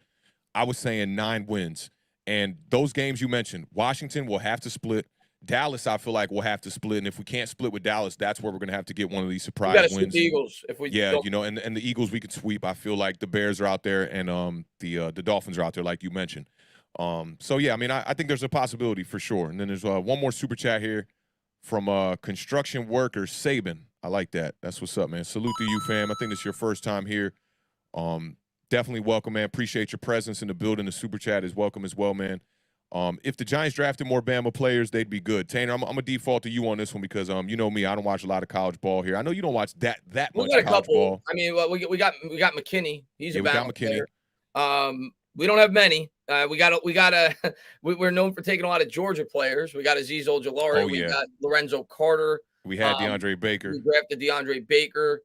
I was saying 9 wins. And those games you mentioned, Washington will have to split. Dallas, I feel like, will have to split. And if we can't split with Dallas, that's where we're going to have to get one of these surprise wins. Sweep the Eagles if we don't. And the Eagles we could sweep. I feel like the Bears are out there and the Dolphins are out there, like you mentioned. So, yeah, I mean, I think there's a possibility for sure. And then there's one more super chat here from construction worker Saban. I like that. That's what's up, man. Salute to you, fam. I think it's your first time here. Definitely welcome, man. Appreciate your presence in the building. The super chat is welcome as well, man. If the Giants drafted more Bama players, they'd be good. Tanner, I'm going to default to you on this one because, you know me, I don't watch a lot of college ball here. I know you don't watch that much college ball. I mean, we got McKinney. He's a Bama player. We don't have many. We're known for taking a lot of Georgia players. We got Azeez Ojulari. We got Lorenzo Carter. We had DeAndre Baker. We drafted DeAndre Baker.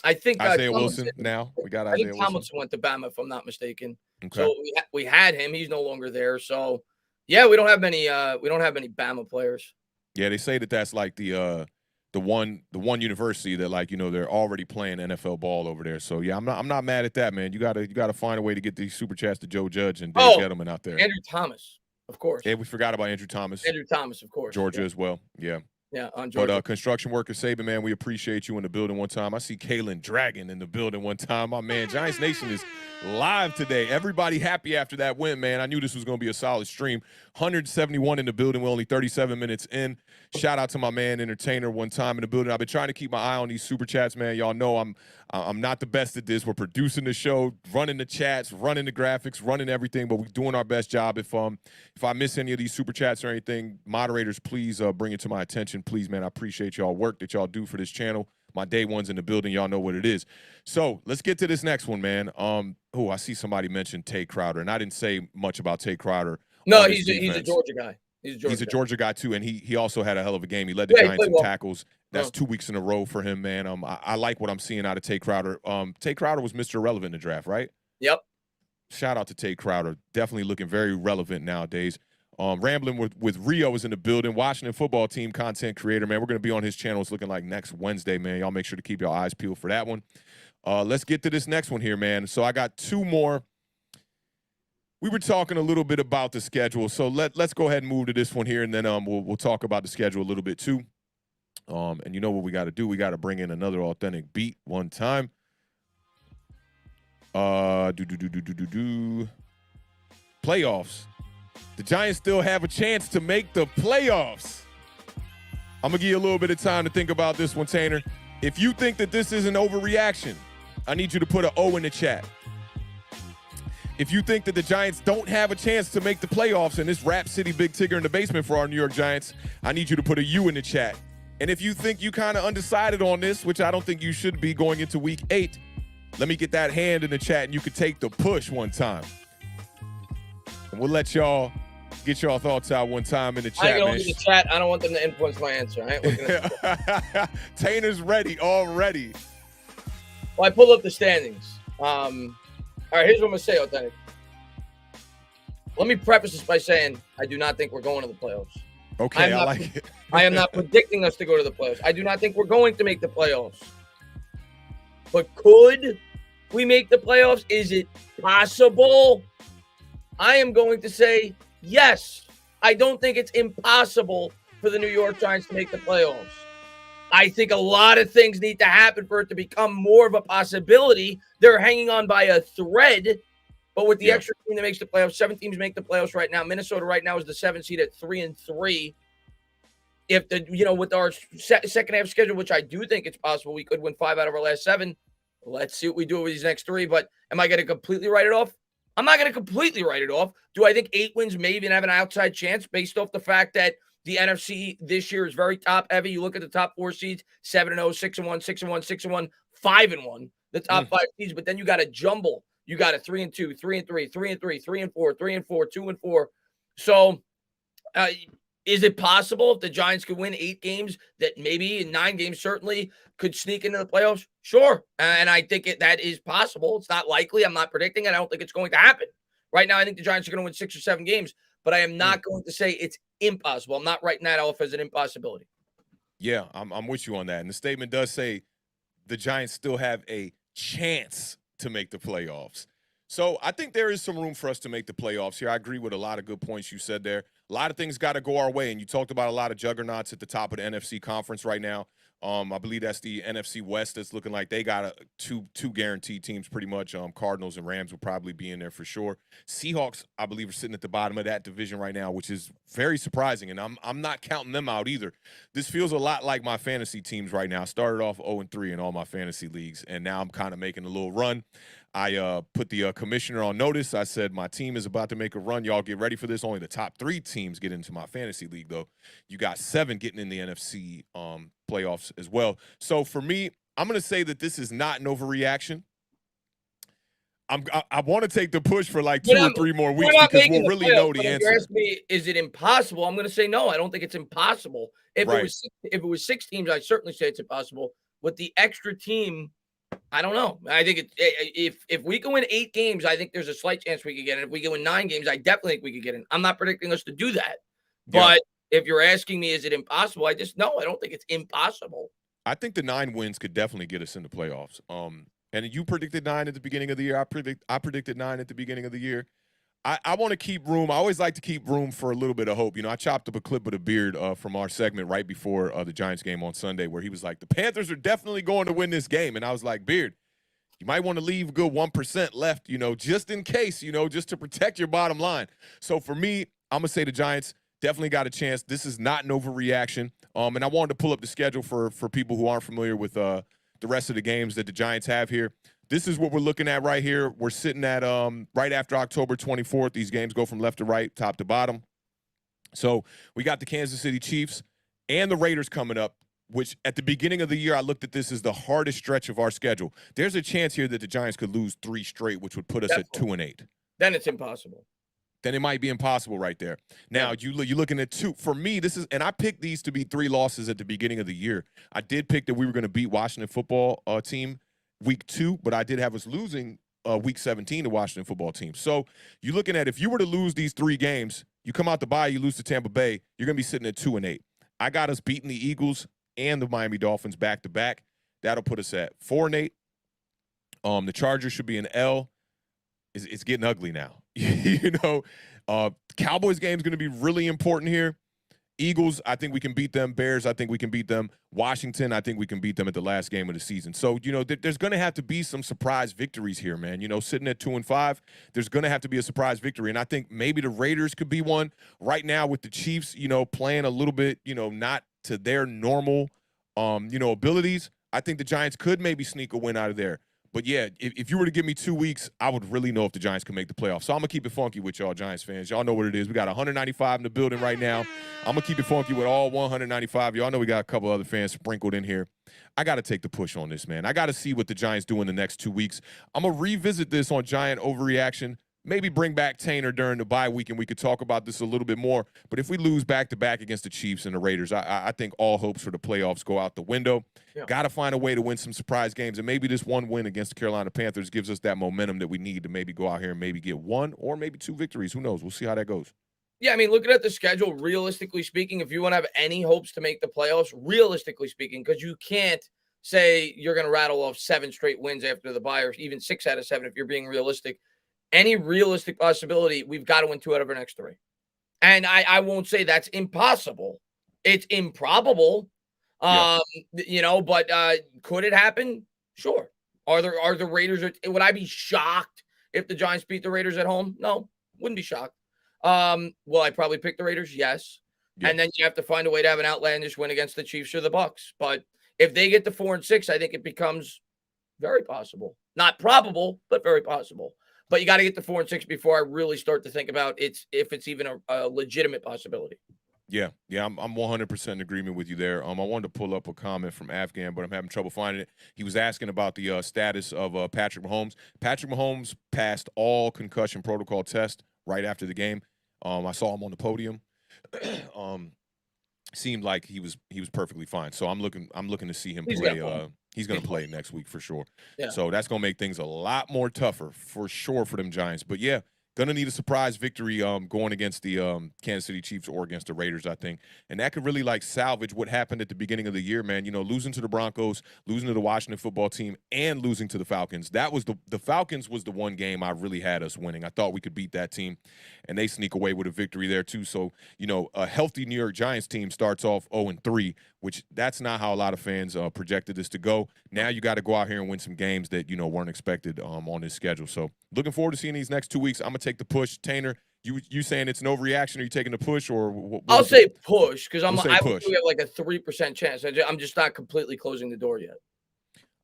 I think Isaiah Wilson now. We got Isaiah Wilson. Tomlinson went to Bama, if I'm not mistaken. Okay. So we had him. He's no longer there. So yeah, we don't have many. We don't have many Bama players. Yeah, they say that's like the one university that, like, you know, they're already playing NFL ball over there. So yeah, I'm not mad at that, man. You gotta find a way to get these super chats to Joe Judge and Dave Gettleman out there. Andrew Thomas, of course. Yeah, we forgot about Andrew Thomas. Andrew Thomas, of course. Georgia as well. Yeah. Yeah, on Georgia. But construction worker Saban, man, we appreciate you in the building one time. I see Kalen Dragon in the building one time. My man, Giants Nation is live today. Everybody happy after that win, man. I knew this was going to be a solid stream. 171 in the building. We're only 37 minutes in. Shout out to my man, Entertainah, one time in the building. I've been trying to keep my eye on these super chats, man. Y'all know I'm not the best at this. We're producing the show, running the chats, running the graphics, running everything, but we're doing our best job. If I miss any of these super chats or anything, moderators, please bring it to my attention. Please, man, I appreciate y'all work that y'all do for this channel. My day ones in the building, y'all know what it is. So let's get to this next one, man. I see somebody mention Tay Crowder, and I didn't say much about Tay Crowder. No, he's a Georgia guy. He's a Georgia guy too, and he also had a hell of a game. He led the Giants in tackles. That's 2 weeks in a row for him, man. I like what I'm seeing out of Tay Crowder. Tay Crowder was Mr. Irrelevant in the draft, right? Yep. Shout out to Tay Crowder. Definitely looking very relevant nowadays. Rambling with Rio is in the building. Washington football team content creator, man. We're going to be on his channel. It's looking like next Wednesday, man. Y'all make sure to keep your eyes peeled for that one. Let's get to this next one here, man. So I got 2 more. We were talking a little bit about the schedule, so let's go ahead and move to this one here, and then we'll talk about the schedule a little bit too. And you know what we got to do? We got to bring in another authentic beat one time. Playoffs. The Giants still have a chance to make the playoffs. I'm gonna give you a little bit of time to think about this one, Tanner. If you think that this is an overreaction, I need you to put an O in the chat. If you think that the Giants don't have a chance to make the playoffs in this Rap City Big Tigger in the basement for our New York Giants, I need you to put a U in the chat. And if you think you kind of undecided on this, which I don't think you should be going into week 8, let me get that hand in the chat and you could take the push one time. And we'll let y'all get y'all thoughts out one time in the chat. I ain't gonna look at the chat. I don't want them to influence my answer. I ain't looking at Tanner's ready already. Well, I pulled up the standings. All right, here's what I'm going to say, Awthentik. Let me preface this by saying I do not think we're going to the playoffs. Okay, I like it. I am not predicting us to go to the playoffs. I do not think we're going to make the playoffs. But could we make the playoffs? Is it possible? I am going to say yes. I don't think it's impossible for the New York Giants to make the playoffs. I think a lot of things need to happen for it to become more of a possibility. They're hanging on by a thread, but with the extra team that makes the playoffs, 7 teams make the playoffs right now. Minnesota right now is the 7th seed at 3-3. If with our second half schedule, which I do think it's possible, we could win 5 out of our last 7. Let's see what we do with these next 3. But am I going to completely write it off? I'm not going to completely write it off. Do I think 8 wins may even have an outside chance based off the fact that the NFC this year is very top heavy? You look at the top 4 seeds, 7-0, 6-1, 6-1, 6-1, 5-1, the top 5 seeds. But then you got a jumble. You got a 3-2, 3-3, 3-3, 3-4, 3-4, 2-4. So is it possible if the Giants could win 8 games that maybe in 9 games certainly could sneak into the playoffs? Sure. And I think that is possible. It's not likely. I'm not predicting it. I don't think it's going to happen. Right now, I think the Giants are going to win 6 or 7 games, but I am not going to say it's impossible. I'm not writing that off as an impossibility. Yeah, I'm with you on that. And the statement does say the Giants still have a chance to make the playoffs. So I think there is some room for us to make the playoffs here. I agree with a lot of good points you said there. A lot of things got to go our way, and you talked about a lot of juggernauts at the top of the NFC conference right now. I believe that's the NFC West that's looking like they got two guaranteed teams pretty much. Cardinals and Rams will probably be in there for sure. Seahawks, I believe, are sitting at the bottom of that division right now, which is very surprising, and I'm not counting them out either. This feels a lot like my fantasy teams right now. I started off 0-3 in all my fantasy leagues, and now I'm kind of making a little run. I put the commissioner on notice. I said, my team is about to make a run. Y'all get ready for this. Only the top 3 teams get into my fantasy league, though. You got 7 getting in the NFC playoffs as well. So for me, I'm going to say that this is not an overreaction. I want to take the push for like 2 or 3 more weeks because we'll really know the answer. If you ask me, is it impossible? I'm going to say no. I don't think it's impossible. If it was 6 teams, I'd certainly say it's impossible. With the extra team, I don't know. I think if we can win 8 games, I think there's a slight chance we could get it. If we can win 9 games, I definitely think we could get it. I'm not predicting us to do that. But if you're asking me, is it impossible? I don't think it's impossible. I think the 9 wins could definitely get us in the playoffs. And you predicted 9 at the beginning of the year. I predicted 9 at the beginning of the year. I want to keep room. I always like to keep room for a little bit of hope. You know, I chopped up a clip of the Beard from our segment right before the Giants game on Sunday where he was like, the Panthers are definitely going to win this game. And I was like, Beard, you might want to leave a good 1% left, you know, just in case, you know, just to protect your bottom line. So for me, I'm going to say the Giants definitely got a chance. This is not an overreaction. And I wanted to pull up the schedule for people who aren't familiar with the rest of the games that the Giants have here. This is what we're looking at right here. We're sitting at right after October 24th. These games go from left to right, top to bottom. So we got the Kansas City Chiefs and the Raiders coming up, which at the beginning of the year, I looked at this as the hardest stretch of our schedule. There's a chance here that the Giants could lose 3 straight, which would put us at 2-8. Then it's impossible. Then it might be impossible right there. Now, you're looking at 2. For me, this is – and I picked these to be 3 losses at the beginning of the year. I did pick that we were going to beat Washington football team week 2, but I did have us losing week 17 to Washington football team. So you're looking at if you were to lose these 3 games, you come out the bye, you lose to Tampa Bay, you're going to be sitting at 2-8. I got us beating the Eagles and the Miami Dolphins back-to-back. That'll put us at 4-8. The Chargers should be an L. It's getting ugly now. You know, Cowboys game is going to be really important here. Eagles, I think we can beat them. Bears, I think we can beat them. Washington, I think we can beat them at the last game of the season. So, you know, there's going to have to be some surprise victories here, man. You know, sitting at 2-5, there's going to have to be a surprise victory. And I think maybe the Raiders could be one. Right now with the Chiefs, you know, playing a little bit, you know, not to their normal, you know, abilities, I think the Giants could maybe sneak a win out of there. But, yeah, if you were to give me 2 weeks, I would really know if the Giants can make the playoffs. So I'm going to keep it funky with y'all Giants fans. Y'all know what it is. We got 195 in the building right now. I'm going to keep it funky with all 195. Y'all know we got a couple other fans sprinkled in here. I got to take the push on this, man. I got to see what the Giants do in the next 2 weeks. I'm going to revisit this on Giant Overreaction. Maybe bring back Tainer during the bye week, and we could talk about this a little bit more. But if we lose back-to-back against the Chiefs and the Raiders, I think all hopes for the playoffs go out the window. Yeah. Got to find a way to win some surprise games, and maybe this one win against the Carolina Panthers gives us that momentum that we need to maybe go out here and maybe get 1 or maybe 2 victories. Who knows? We'll see how that goes. Yeah, I mean, looking at the schedule, realistically speaking, if you want to have any hopes to make the playoffs, realistically speaking, because you can't say you're going to rattle off 7 straight wins after the bye or even 6 out of 7 if you're being realistic. Any realistic possibility, we've got to win 2 out of our next 3. And I won't say that's impossible. It's improbable, you know, but could it happen? Sure. Are the Raiders, would I be shocked if the Giants beat the Raiders at home? No, wouldn't be shocked. Will I probably pick the Raiders? Yes. Yeah. And then you have to find a way to have an outlandish win against the Chiefs or the Bucks. But if they get to 4-6, I think it becomes Very possible. Not probable, but very possible. But you got to get to 4-6 before I really start to think about if it's even a legitimate possibility. Yeah, I'm 100% in agreement with you there. I wanted to pull up a comment from Afghan, but I'm having trouble finding it. He was asking about the status of Patrick Mahomes. Patrick Mahomes passed all concussion protocol tests right after the game. I saw him on the podium. Seemed like he was perfectly fine. So I'm looking to see him play. He's going to play next week for sure. Yeah. So that's going to make things a lot more tougher for sure for them Giants. But yeah, going to need a surprise victory going against the Kansas City Chiefs or against the Raiders, I think. And that could really like salvage what happened at the beginning of the year, man. You know, losing to the Broncos, losing to the Washington football team, and losing to the Falcons. That was the Falcons was the one game I really had us winning. I thought we could beat that team, and they sneak away with a victory there too. So, you know, a healthy New York Giants team starts off 0-3, which that's not how a lot of fans projected this to go. Now you got to go out here and win some games that, you know, weren't expected on this schedule. So looking forward to seeing these next 2 weeks. I'm going to take the push. Tanner, you saying it's an overreaction? Are you taking the push or what I'll say push because I would have like a 3% chance. I'm just not completely closing the door yet.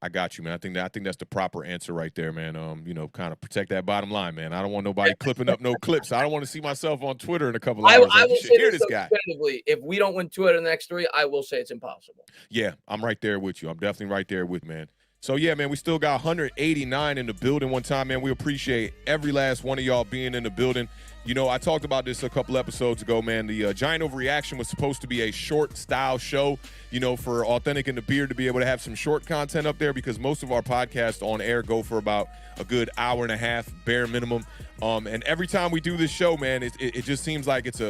I got you, man. I think that's the proper answer right there, man. You know, kind of protect that bottom line, man. I don't want nobody clipping up no clips. I don't want to see myself on Twitter in a couple of hours. I will say this guy. If we don't win 2 out of the next 3, I will say it's impossible. Yeah, I'm right there with you. I'm definitely right there with man. So, yeah, man, we still got 189 in the building one time, man. We appreciate every last one of y'all being in the building. You know, I talked about this a couple episodes ago, man. The Giant Overreaction was supposed to be a short-style show, you know, for Awthentik and the Beard to be able to have some short content up there because most of our podcasts on air go for about a good hour and a half, bare minimum. And every time we do this show, man, it just seems like it's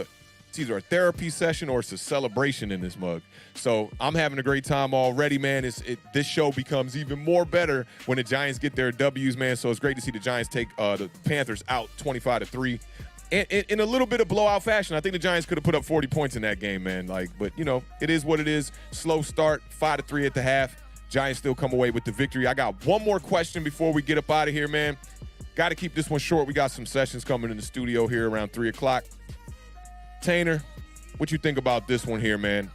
either a therapy session or it's a celebration in this mug. So I'm having a great time already, man. This show becomes even more better when the Giants get their W's, man. So it's great to see the Giants take the Panthers out 25-3. In a little bit of blowout fashion. I think the Giants could have put up 40 points in that game, man. But, you know, it is what it is. Slow start, 5-3 at the half. Giants still come away with the victory. I got one more question before we get up out of here, man. Got to keep this one short. We got some sessions coming in the studio here around 3 o'clock. Tanner, what you think about this one here, man?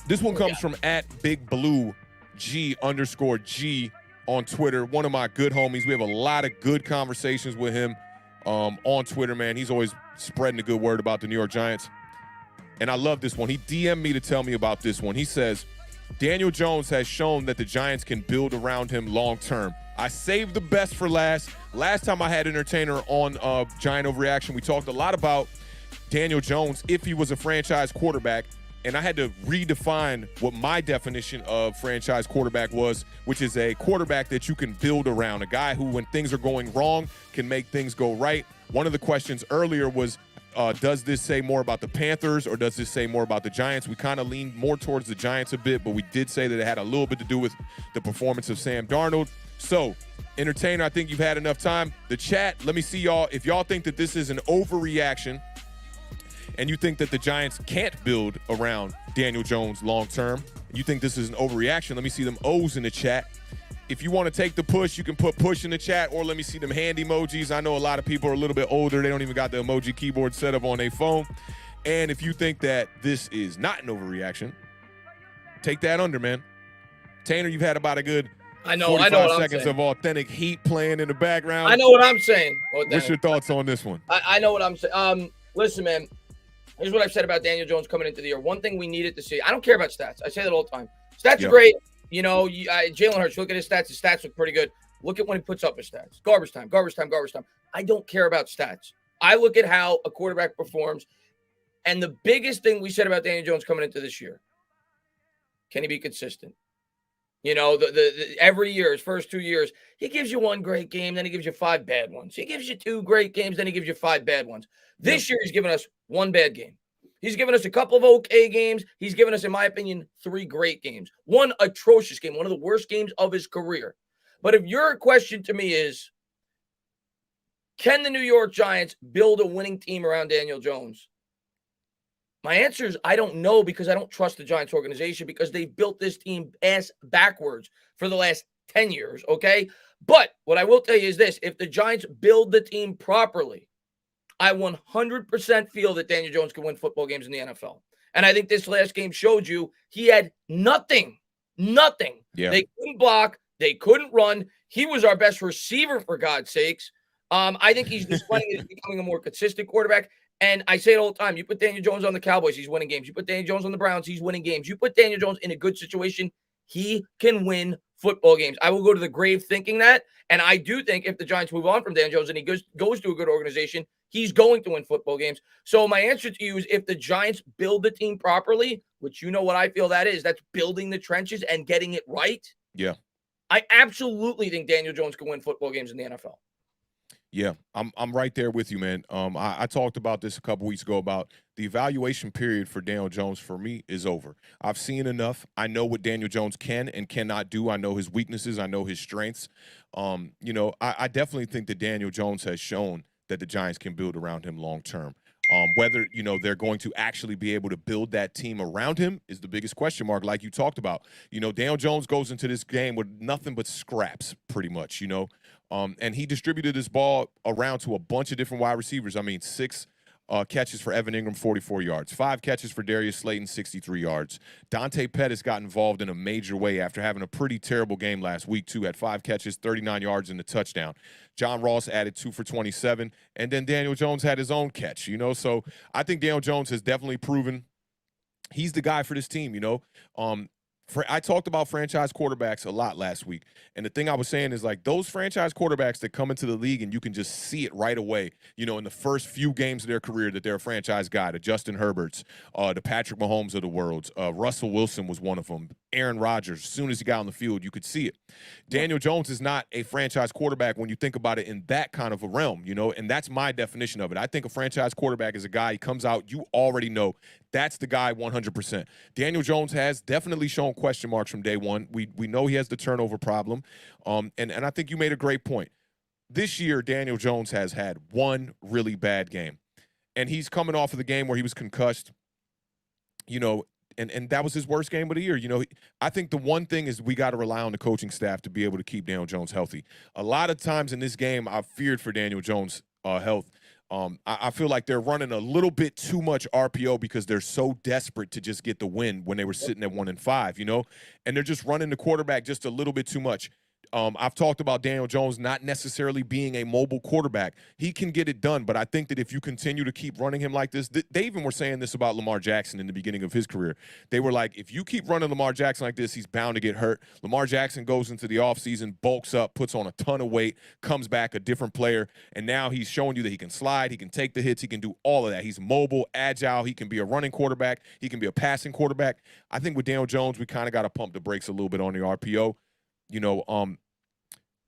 This one comes from @BigBlueG_G on Twitter. One of my good homies. We have a lot of good conversations with him on Twitter, man. He's always spreading the good word about the New York Giants. And I love this one. He DM'd me to tell me about this one. He says, Daniel Jones has shown that the Giants can build around him long term. I saved the best for last. Last time I had Entertainah on Giant Overreaction, we talked a lot about Daniel Jones if he was a franchise quarterback. And I had to redefine what my definition of franchise quarterback was, which is a quarterback that you can build around, a guy who, when things are going wrong, can make things go right. One of the questions earlier was, does this say more about the Panthers or does this say more about the Giants? We kind of leaned more towards the Giants a bit, but we did say that it had a little bit to do with the performance of Sam Darnold. So, Entertainah, I think you've had enough time. The chat, let me see y'all. If y'all think that this is an overreaction, and you think that the Giants can't build around Daniel Jones long-term, you think this is an overreaction, let me see them O's in the chat. If you want to take the push, you can put push in the chat, or let me see them hand emojis. I know a lot of people are a little bit older. They don't even got the emoji keyboard set up on their phone. And if you think that this is not an overreaction, take that under, man. Tanner, you've had about a good 45 seconds of Awthentik heat playing in the background. I know what I'm saying. What's your thoughts on this one? I know what I'm saying. Listen, man. Here's what I've said about Daniel Jones coming into the year. One thing we needed to see. I don't care about stats. I say that all the time. Stats are great. You know, Jalen Hurts, look at his stats. His stats look pretty good. Look at when he puts up his stats. Garbage time. I don't care about stats. I look at how a quarterback performs. And the biggest thing we said about Daniel Jones coming into this year, can he be consistent? You know, every year, his first 2 years, he gives you one great game, then he gives you 5 bad ones. He gives you 2 great games, then he gives you 5 bad ones. This year, he's given us 1 bad game. He's given us a couple of okay games. He's given us, in my opinion, 3 great games. 1 atrocious game, one of the worst games of his career. But if your question to me is, can the New York Giants build a winning team around Daniel Jones? My answer is I don't know, because I don't trust the Giants organization, because they've built this team ass backwards for the last 10 years, okay? But what I will tell you is this. If the Giants build the team properly, I 100% feel that Daniel Jones can win football games in the NFL. And I think this last game showed you he had nothing. Yeah. They couldn't block. They couldn't run. He was our best receiver, for God's sakes. I think he's displaying it as becoming a more consistent quarterback. And I say it all the time. You put Daniel Jones on the Cowboys, he's winning games. You put Daniel Jones on the Browns, he's winning games. You put Daniel Jones in a good situation, he can win football games. I will go to the grave thinking that. And I do think if the Giants move on from Daniel Jones and he goes to a good organization, he's going to win football games. So my answer to you is if the Giants build the team properly, which you know what I feel that is, that's building the trenches and getting it right. Yeah. I absolutely think Daniel Jones can win football games in the NFL. Yeah, I'm right there with you, man. I talked about this a couple weeks ago about the evaluation period for Daniel Jones for me is over. I've seen enough. I know what Daniel Jones can and cannot do. I know his weaknesses. I know his strengths. I definitely think that Daniel Jones has shown that the Giants can build around him long term. Whether, they're going to actually be able to build that team around him is the biggest question mark, like you talked about. Daniel Jones goes into this game with nothing but scraps, pretty much, and he distributed this ball around to a bunch of different wide receivers. I mean, 6 catches for Evan Ingram, 44 yards. 5 catches for Darius Slayton, 63 yards. Dante Pettis got involved in a major way after having a pretty terrible game last week, too. Had 5 catches, 39 yards, and a touchdown. John Ross added 2 for 27. And then Daniel Jones had his own catch, So I think Daniel Jones has definitely proven he's the guy for this team, I talked about franchise quarterbacks a lot last week, and the thing I was saying is, like, those franchise quarterbacks that come into the league and you can just see it right away, in the first few games of their career that they're a franchise guy. The Justin Herberts, the Patrick Mahomes of the world, Russell Wilson was one of them. Aaron Rodgers, as soon as he got on the field, you could see it. Daniel Jones is not a franchise quarterback when you think about it in that kind of a realm, and that's my definition of it. I think a franchise quarterback is a guy, he comes out, you already know that's the guy 100%. Daniel Jones has definitely shown question marks from day one. We know he has the turnover problem, and I think you made a great point. This year, Daniel Jones has had one really bad game, and he's coming off of the game where he was concussed, and that was his worst game of the year. I think the one thing is we got to rely on the coaching staff to be able to keep Daniel Jones healthy. A lot of times in this game, I feared for Daniel Jones' health. I feel like they're running a little bit too much RPO because they're so desperate to just get the win when they were sitting at 1-5, and they're just running the quarterback just a little bit too much. I've talked about Daniel Jones not necessarily being a mobile quarterback. He can get it done, but I think that if you continue to keep running him like this, they even were saying this about Lamar Jackson in the beginning of his career. They were like, if you keep running Lamar Jackson like this, he's bound to get hurt. Lamar Jackson goes into the offseason, bulks up, puts on a ton of weight, comes back a different player, and now he's showing you that he can slide, he can take the hits, he can do all of that. He's mobile, agile, he can be a running quarterback, he can be a passing quarterback. I think with Daniel Jones, we kind of got to pump the brakes a little bit on the RPO.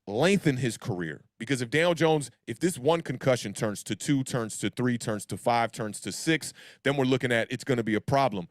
Lengthen his career, because if Daniel Jones, if this one concussion turns to 2, turns to 3, turns to 5, turns to 6, then we're looking at it's going to be a problem.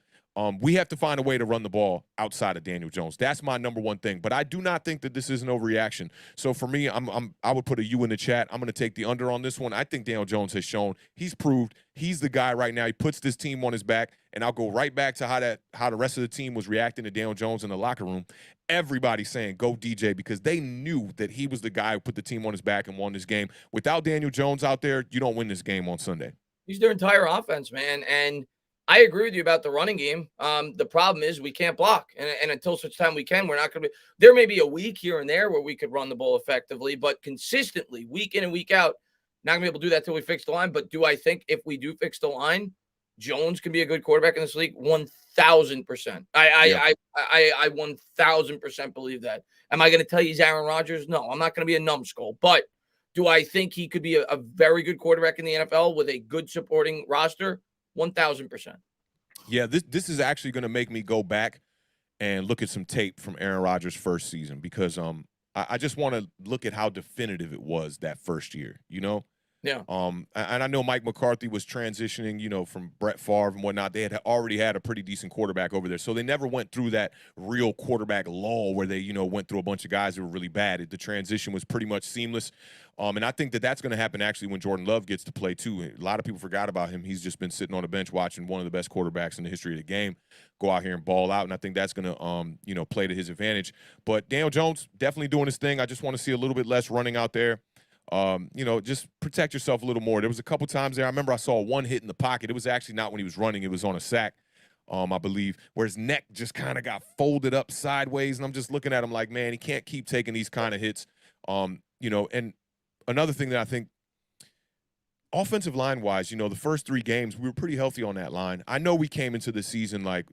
We have to find a way to run the ball outside of Daniel Jones. That's my number one thing. But I do not think that this is an overreaction. So for me, I would put a U in the chat. I'm going to take the under on this one. I think Daniel Jones has shown he's proved he's the guy right now. He puts this team on his back, and I'll go right back to how the rest of the team was reacting to Daniel Jones in the locker room. Everybody saying go DJ, because they knew that he was the guy who put the team on his back and won this game. Without Daniel Jones out there, you don't win this game on Sunday. He's their entire offense, man, and I agree with you about the running game. The problem is we can't block. And until such time we can, we're not going to be – there may be a week here and there where we could run the ball effectively, but consistently, week in and week out, not going to be able to do that until we fix the line. But do I think if we do fix the line, Jones can be a good quarterback in this league? 1,000%. I 1,000% believe that. Am I going to tell you he's Aaron Rodgers? No, I'm not going to be a numbskull. But do I think he could be a very good quarterback in the NFL with a good supporting roster? 1,000%. Yeah, this is actually going to make me go back and look at some tape from Aaron Rodgers' first season, because I just want to look at how definitive it was that first year, Yeah. And I know Mike McCarthy was transitioning, from Brett Favre and whatnot. They had already had a pretty decent quarterback over there, so they never went through that real quarterback lull where they, went through a bunch of guys that were really bad. The transition was pretty much seamless. And I think that that's going to happen actually when Jordan Love gets to play too. A lot of people forgot about him. He's just been sitting on the bench watching one of the best quarterbacks in the history of the game go out here and ball out, and I think that's going to, play to his advantage. But Daniel Jones definitely doing his thing. I just want to see a little bit less running out there. Just protect yourself a little more. There was a couple times there, I remember I saw one hit in the pocket. It was actually not when he was running. It was on a sack. I believe, where his neck just kind of got folded up sideways. And I'm just looking at him like, man, he can't keep taking these kind of hits. And another thing that I think, offensive line wise, the first 3 games, we were pretty healthy on that line. I know we came into the season like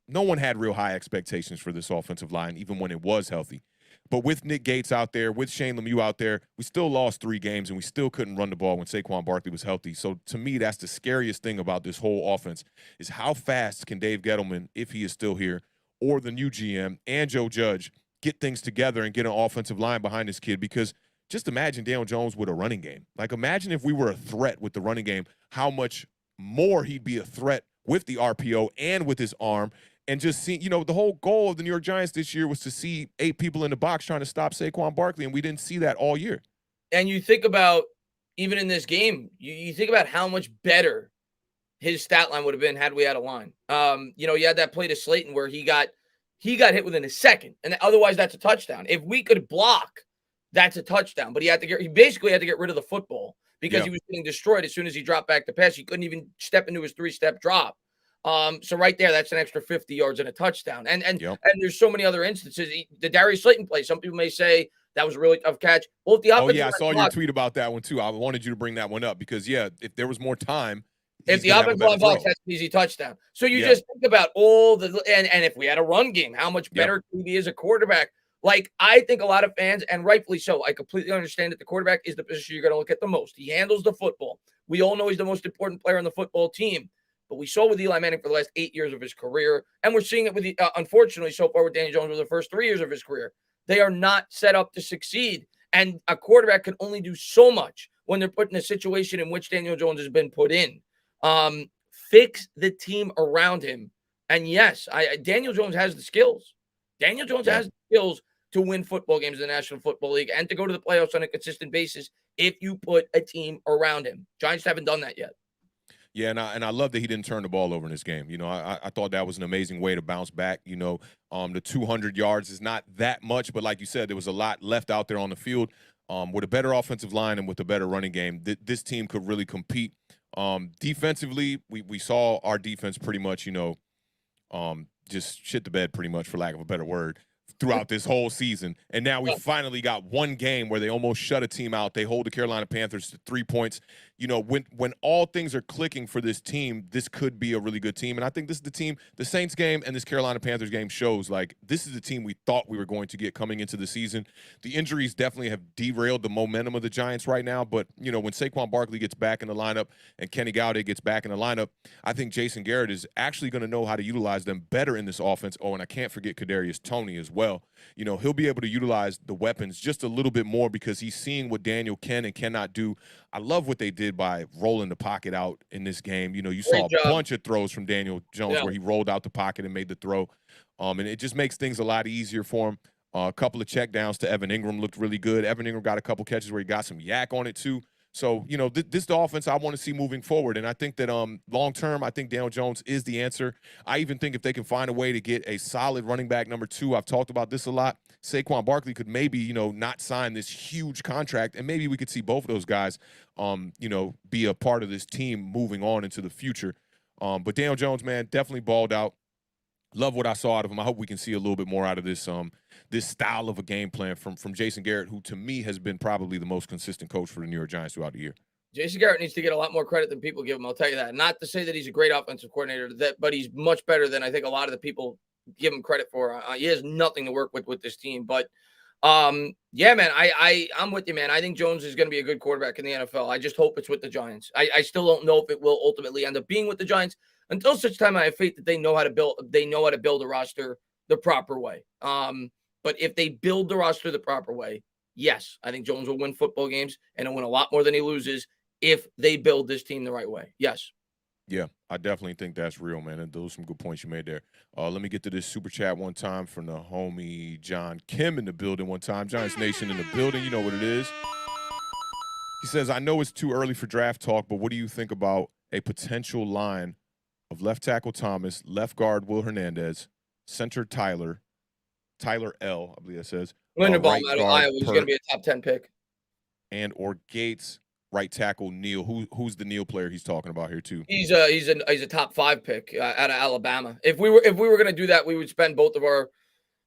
no one had real high expectations for this offensive line, even when it was healthy. But with Nick Gates out there, with Shane Lemieux out there, we still lost 3 games, and we still couldn't run the ball when Saquon Barkley was healthy. So to me, that's the scariest thing about this whole offense is how fast can Dave Gettleman, if he is still here, or the new GM and Joe Judge get things together and get an offensive line behind this kid. Because just imagine Daniel Jones with a running game. Like, imagine if we were a threat with the running game, how much more he'd be a threat with the RPO and with his arm. And just see, the whole goal of the New York Giants this year was to see 8 people in the box trying to stop Saquon Barkley, and we didn't see that all year. And you think about, even in this game, you think about how much better his stat line would have been had we had a line. You had that play to Slayton where he got hit within a second, and otherwise that's a touchdown. If we could block, that's a touchdown. But he basically had to get rid of the football because he was getting destroyed as soon as he dropped back to pass. He couldn't even step into his 3-step drop. So right there, that's an extra 50 yards and a touchdown. And there's so many other instances. The Darius Slayton play, some people may say that was a really tough catch. Well, if the offensive I saw your tweet about that one too. I wanted you to bring that one up because if there was more time, if the offensive line blocks, that's an easy touchdown. So you just think about all the and if we had a run game, how much better could he be as a quarterback? Like, I think a lot of fans, and rightfully so, I completely understand that the quarterback is the position you're going to look at the most. He handles the football. We all know he's the most important player on the football team. But we saw with Eli Manning for the last 8 years of his career, and we're seeing it with unfortunately so far with Daniel Jones for the first 3 years of his career. They are not set up to succeed, and a quarterback can only do so much when they're put in a situation in which Daniel Jones has been put in. Fix the team around him, and yes, Daniel Jones has the skills. Daniel Jones has the skills to win football games in the National Football League and to go to the playoffs on a consistent basis if you put a team around him. Giants haven't done that yet. Yeah, and I love that he didn't turn the ball over in this game. I thought that was an amazing way to bounce back. The 200 yards is not that much, but like you said, there was a lot left out there on the field. With a better offensive line and with a better running game, this team could really compete. Defensively, we saw our defense pretty much, just shit the bed pretty much, for lack of a better word, throughout this whole season. And now we finally got one game where they almost shut a team out. They hold the Carolina Panthers to 3 points. When all things are clicking for this team, this could be a really good team. And I think this is the team, the Saints game and this Carolina Panthers game shows, like, this is the team we thought we were going to get coming into the season. The injuries definitely have derailed the momentum of the Giants right now. But, when Saquon Barkley gets back in the lineup and Kenny Golladay gets back in the lineup, I think Jason Garrett is actually going to know how to utilize them better in this offense. Oh, and I can't forget Kadarius Toney as well. He'll be able to utilize the weapons just a little bit more because he's seeing what Daniel can and cannot do. I love what they did by rolling the pocket out in this game. You saw a bunch of throws from Daniel Jones where he rolled out the pocket and made the throw. And it just makes things a lot easier for him. A couple of checkdowns to Evan Ingram looked really good. Evan Ingram got a couple catches where he got some yak on it too. So, this is the offense I want to see moving forward. And I think that long term, I think Daniel Jones is the answer. I even think if they can find a way to get a solid running back number 2, I've talked about this a lot, Saquon Barkley could maybe, not sign this huge contract. And maybe we could see both of those guys, be a part of this team moving on into the future. But Daniel Jones, man, definitely balled out. Love what I saw out of him. I hope we can see a little bit more out of this this style of a game plan from Jason Garrett, who to me has been probably the most consistent coach for the New York Giants throughout the year. Jason Garrett needs to get a lot more credit than people give him. I'll tell you that. Not to say that he's a great offensive coordinator, but he's much better than I think a lot of the people give him credit for. He has nothing to work with this team. But, yeah, man, I'm with you, man. I think Jones is going to be a good quarterback in the NFL. I just hope it's with the Giants. I still don't know if it will ultimately end up being with the Giants until such time I have faith that they know how to build a roster the proper way. But if they build the roster the proper way, yes, I think Jones will win football games and he'll win a lot more than he loses if they build this team the right way. Yes. Yeah, I definitely think that's real, man. And those are some good points you made there. Let me get to this super chat one time from the homie John Kim in the building one time. Giants Nation in the building. You know what it is. He says, I know it's too early for draft talk, but what do you think about a potential line of left tackle Thomas, left guard Will Hernandez, center Tyler L., I believe that says. Linderbaum out of Iowa is going to be a top 10 pick. And or Gates, right tackle Neal. Who's the Neal player he's talking about here too? He's a top 5 pick out of Alabama. If we were gonna do that, we would spend both of our.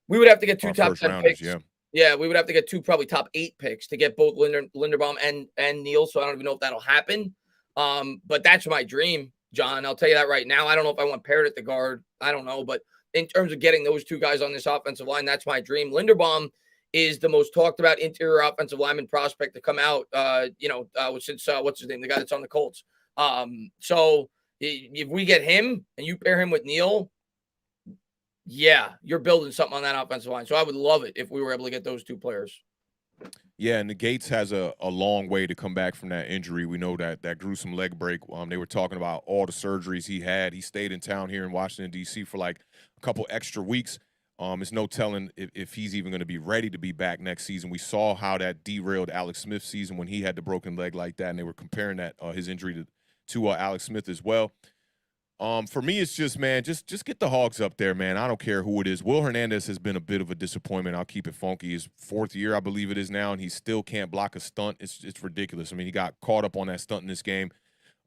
We would have to get 2 top 10 rounders, picks. Yeah, we would have to get 2 probably top 8 picks to get both Linderbaum and Neal. So I don't even know if that'll happen. But that's my dream, John. I'll tell you that right now. I don't know if I want Parrott at the guard. I don't know, but in terms of getting those 2 guys on this offensive line, that's my dream. Linderbaum is the most talked about interior offensive lineman prospect to come out. Since what's his name, the guy that's on the Colts. So if we get him and you pair him with Neal, yeah, you're building something on that offensive line. So I would love it if we were able to get those 2 players. Yeah, and the Gates has a long way to come back from that injury. We know that gruesome leg break. They were talking about all the surgeries he had. He stayed in town here in Washington, D.C. for like a couple extra weeks. It's no telling if he's even going to be ready to be back next season. We saw how that derailed Alex Smith's season when he had the broken leg like that, and they were comparing that his injury to Alex Smith as well. For me, it's just, man, just get the Hogs up there, man. I don't care who it is. Will Hernandez has been a bit of a disappointment. I'll keep it funky. His 4th year, I believe it is now, and he still can't block a stunt. It's ridiculous. I mean, he got caught up on that stunt in this game.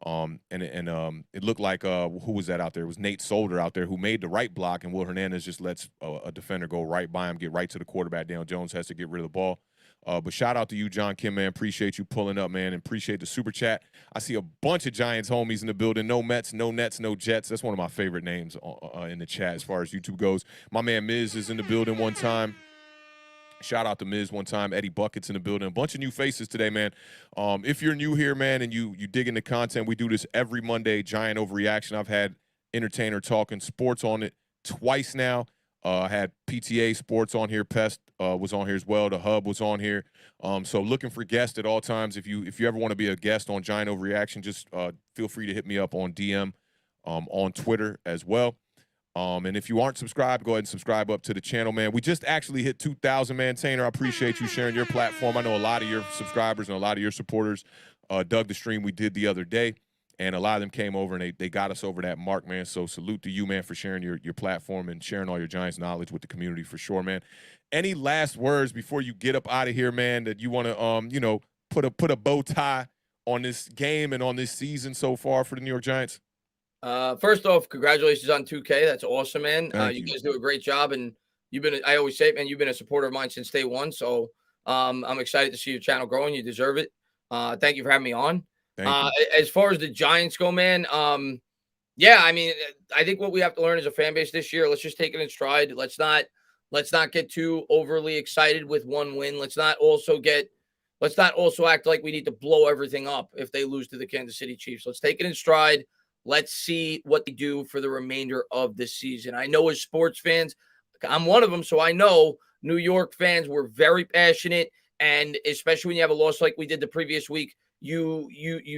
It looked like who was that out there? It was Nate Solder out there who made the right block, and Will Hernandez just lets a defender go right by him, get right to the quarterback. Daniel Jones has to get rid of the ball. But shout out to you, John Kim, man. Appreciate you pulling up, man, and appreciate the super chat. I see a bunch of Giants homies in the building. No Mets, no Nets, no Jets. That's one of my favorite names in the chat as far as YouTube goes. My man Miz is in the building one time. Shout out to Miz one time. Eddie Bucket's in the building. A bunch of new faces today, man. If you're new here, man, and you dig into content, we do this every Monday, Giant Overreaction. I've had Entertainah Talkin Sports on it twice now. I had PTA Sports on here. Pest was on here as well. The Hub was on here. So looking for guests at all times. If you ever want to be a guest on Giant Overreaction, just feel free to hit me up on DM on Twitter as well. And if you aren't subscribed, go ahead and subscribe up to the channel, man. We just actually hit 2,000, man. Tanner, I appreciate you sharing your platform. I know a lot of your subscribers and a lot of your supporters dug the stream we did the other day, and a lot of them came over and they got us over that mark, man. So salute to you, man, for sharing your platform and sharing all your Giants knowledge with the community for sure, man. Any last words before you get up out of here, man, that you want to, put a bow tie on this game and on this season so far for the New York Giants? First off, congratulations on 2K. That's awesome, man. You guys do a great job, and I always say it, man, you've been a supporter of mine since day one. So I'm excited to see your channel growing. You deserve it. Thank you for having me on. As far as the Giants go, man, yeah, I mean, I think what we have to learn as a fan base this year, let's just take it in stride. Let's not get too overly excited with one win. Let's not also act like we need to blow everything up if they lose to the Kansas City Chiefs. Let's take it in stride. Let's see what they do for the remainder of the season. I know as sports fans, I'm one of them, so I know New York fans were very passionate, and especially when you have a loss like we did the previous week, you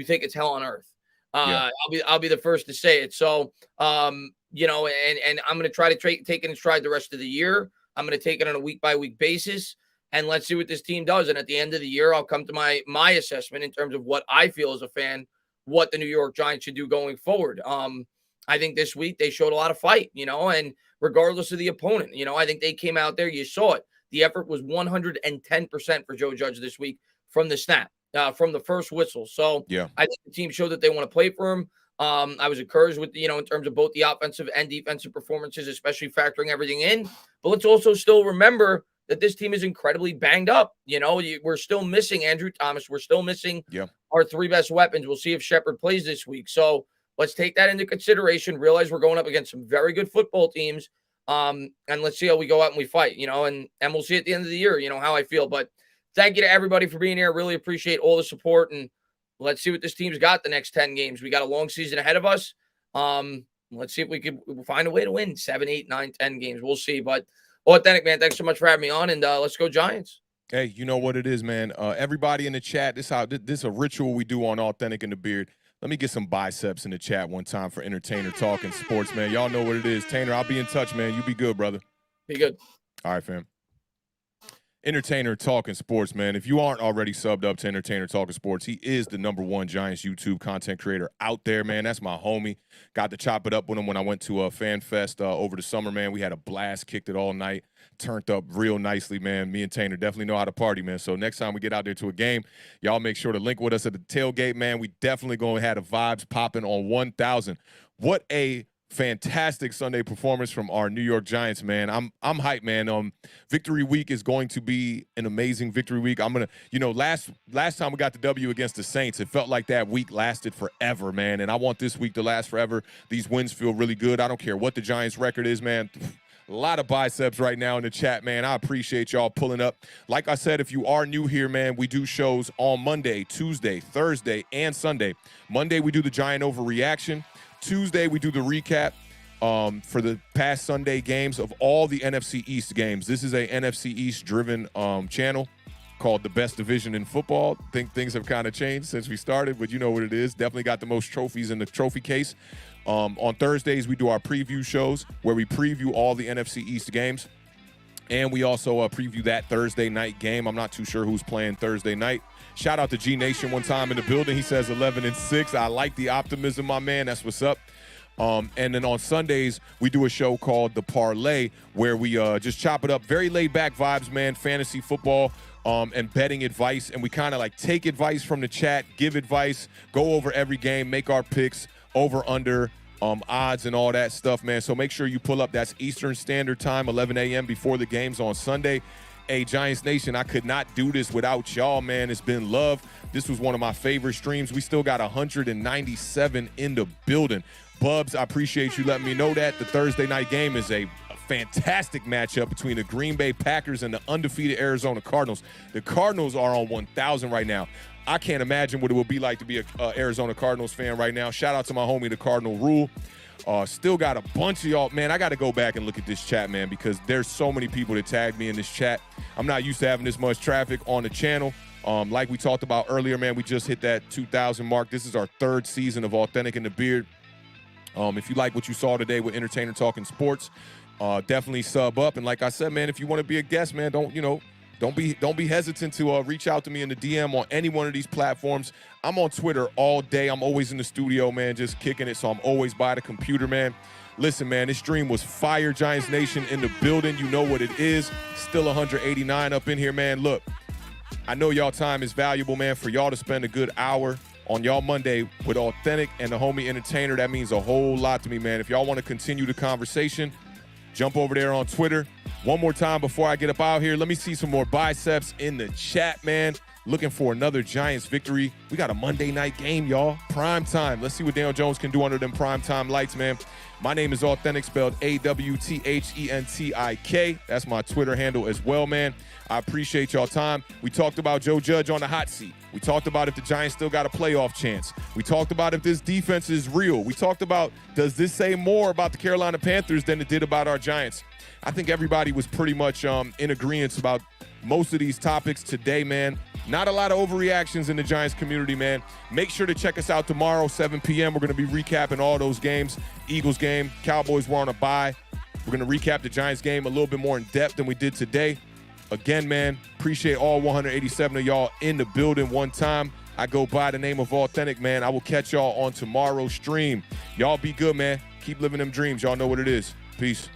think it's hell on earth. Yeah. I'll be the first to say it. So, and I'm going to try to take it in stride the rest of the year. I'm going to take it on a week-by-week basis, and let's see what this team does. And at the end of the year, I'll come to my assessment in terms of what I feel as a fan, what the New York Giants should do going forward. I think this week they showed a lot of fight, and regardless of the opponent, I think they came out there. You saw it. The effort was 110% for Joe Judge this week from the snap, from the first whistle. So yeah, I think the team showed that they want to play for him. I was encouraged with, in terms of both the offensive and defensive performances, especially factoring everything in. But let's also still remember that this team is incredibly banged up. We're still missing Andrew Thomas. We're still missing our 3 best weapons. We'll see if Shepard plays this week. So let's take that into consideration. Realize we're going up against some very good football teams. And let's see how we go out and we fight, and we'll see at the end of the year, how I feel. But thank you to everybody for being here. Really appreciate all the support. And let's see what this team's got the next 10 games. We got a long season ahead of us. Let's see if we can find a way to win 7, 8, 9, 10 games. We'll see. But Awthentik, man, thanks so much for having me on, and let's go Giants. Hey, you know what it is, man. Everybody in the chat, this is a ritual we do on Awthentik and the Beard. Let me get some biceps in the chat one time for Entertainah Talkin Sports, man. Y'all know what it is. Tanner, I'll be in touch, man. You be good, brother. Be good. All right, fam. Entertainah Talkin Sports, man. If you aren't already subbed up to Entertainah Talkin Sports, he is the #1 Giants YouTube content creator out there, man. That's my homie. Got to chop it up with him when I went to a fan fest over the summer, man. We had a blast, kicked it all night, turned up real nicely, man. Me and Tanner definitely know how to party, man. So next time we get out there to a game, y'all make sure to link with us at the tailgate, man. We definitely going to have the vibes popping on 1,000. What a fantastic Sunday performance from our New York Giants, man. I'm hyped, man. Victory week is going to be an amazing victory week. I'm gonna, last time we got the W against the Saints, it felt like that week lasted forever, man. And I want this week to last forever. These wins feel really good. I don't care what the Giants record is, man. A lot of biceps right now in the chat, man. I appreciate y'all pulling up. Like I said, if you are new here, man, we do shows on Monday, Tuesday, Thursday, and Sunday. Monday, we do the Giant Overreaction. Tuesday, we do the recap for the past Sunday games of all the NFC East games. This is a NFC East-driven channel called The Best Division in Football. I think things have kind of changed since we started, but you know what it is. Definitely got the most trophies in the trophy case. On Thursdays, we do our preview shows where we preview all the NFC East games. And we also preview that Thursday night game. I'm not too sure who's playing Thursday night. Shout out to G Nation one time in the building. He says 11-6. I like the optimism, my man. That's what's up. And then on Sundays, we do a show called The Parlay where we just chop it up. Very laid back vibes, man. Fantasy football and betting advice. And we kind of like take advice from the chat, give advice, go over every game, make our picks, over, under, odds and all that stuff, man. So make sure you pull up. That's Eastern Standard Time, 11 a.m. before the games on Sunday. Hey, Giants Nation, I could not do this without y'all, man. It's been love. This was one of my favorite streams. We still got 197 in the building. Bubs, I appreciate you letting me know that. The Thursday night game is a fantastic matchup between the Green Bay Packers and the undefeated Arizona Cardinals. The Cardinals are on 1,000 right now. I can't imagine what it would be like to be an Arizona Cardinals fan right now. Shout out to my homie, the Cardinal Rule. Still got a bunch of y'all. Man, I got to go back and look at this chat, man, because there's so many people that tagged me in this chat. I'm not used to having this much traffic on the channel. Like we talked about earlier, man, we just hit that 2,000 mark. This is our 3rd season of Awthentik in the Beard. If you like what you saw today with Entertainah Talkin Sports, definitely sub up. And like I said, man, if you want to be a guest, man, don't be hesitant to reach out to me in the DM on any one of these platforms. I'm on Twitter all day. I'm always in the studio, man, just kicking it. So I'm always by the computer, man. Listen, man, this stream was fire. Giants Nation in the building. You know what it is. Still 189 up in here, man. Look, I know y'all time is valuable, man. For y'all to spend a good hour on y'all Monday with Awthentik and the homie Entertainah, that means a whole lot to me, man. If y'all want to continue the conversation, jump over there on Twitter. One more time before I get up out here, let me see some more biceps in the chat, man. Looking for another Giants victory. We got a Monday night game, y'all. Prime time. Let's see what Daniel Jones can do under them prime time lights, man. My name is Awthentik, spelled Awthentik. That's my Twitter handle as well, man. I appreciate y'all time. We talked about Joe Judge on the hot seat. We talked about if the Giants still got a playoff chance. We talked about if this defense is real. We talked about, does this say more about the Carolina Panthers than it did about our Giants? I think everybody was pretty much in agreement about most of these topics today, man. Not a lot of overreactions in the Giants community, man. Make sure to check us out tomorrow, 7 p.m. We're going to be recapping all those games. Eagles game, Cowboys were on a bye. We're going to recap the Giants game a little bit more in depth than we did today. Again, man, appreciate all 187 of y'all in the building one time. I go by the name of Awthentik, man. I will catch y'all on tomorrow's stream. Y'all be good, man. Keep living them dreams. Y'all know what it is. Peace.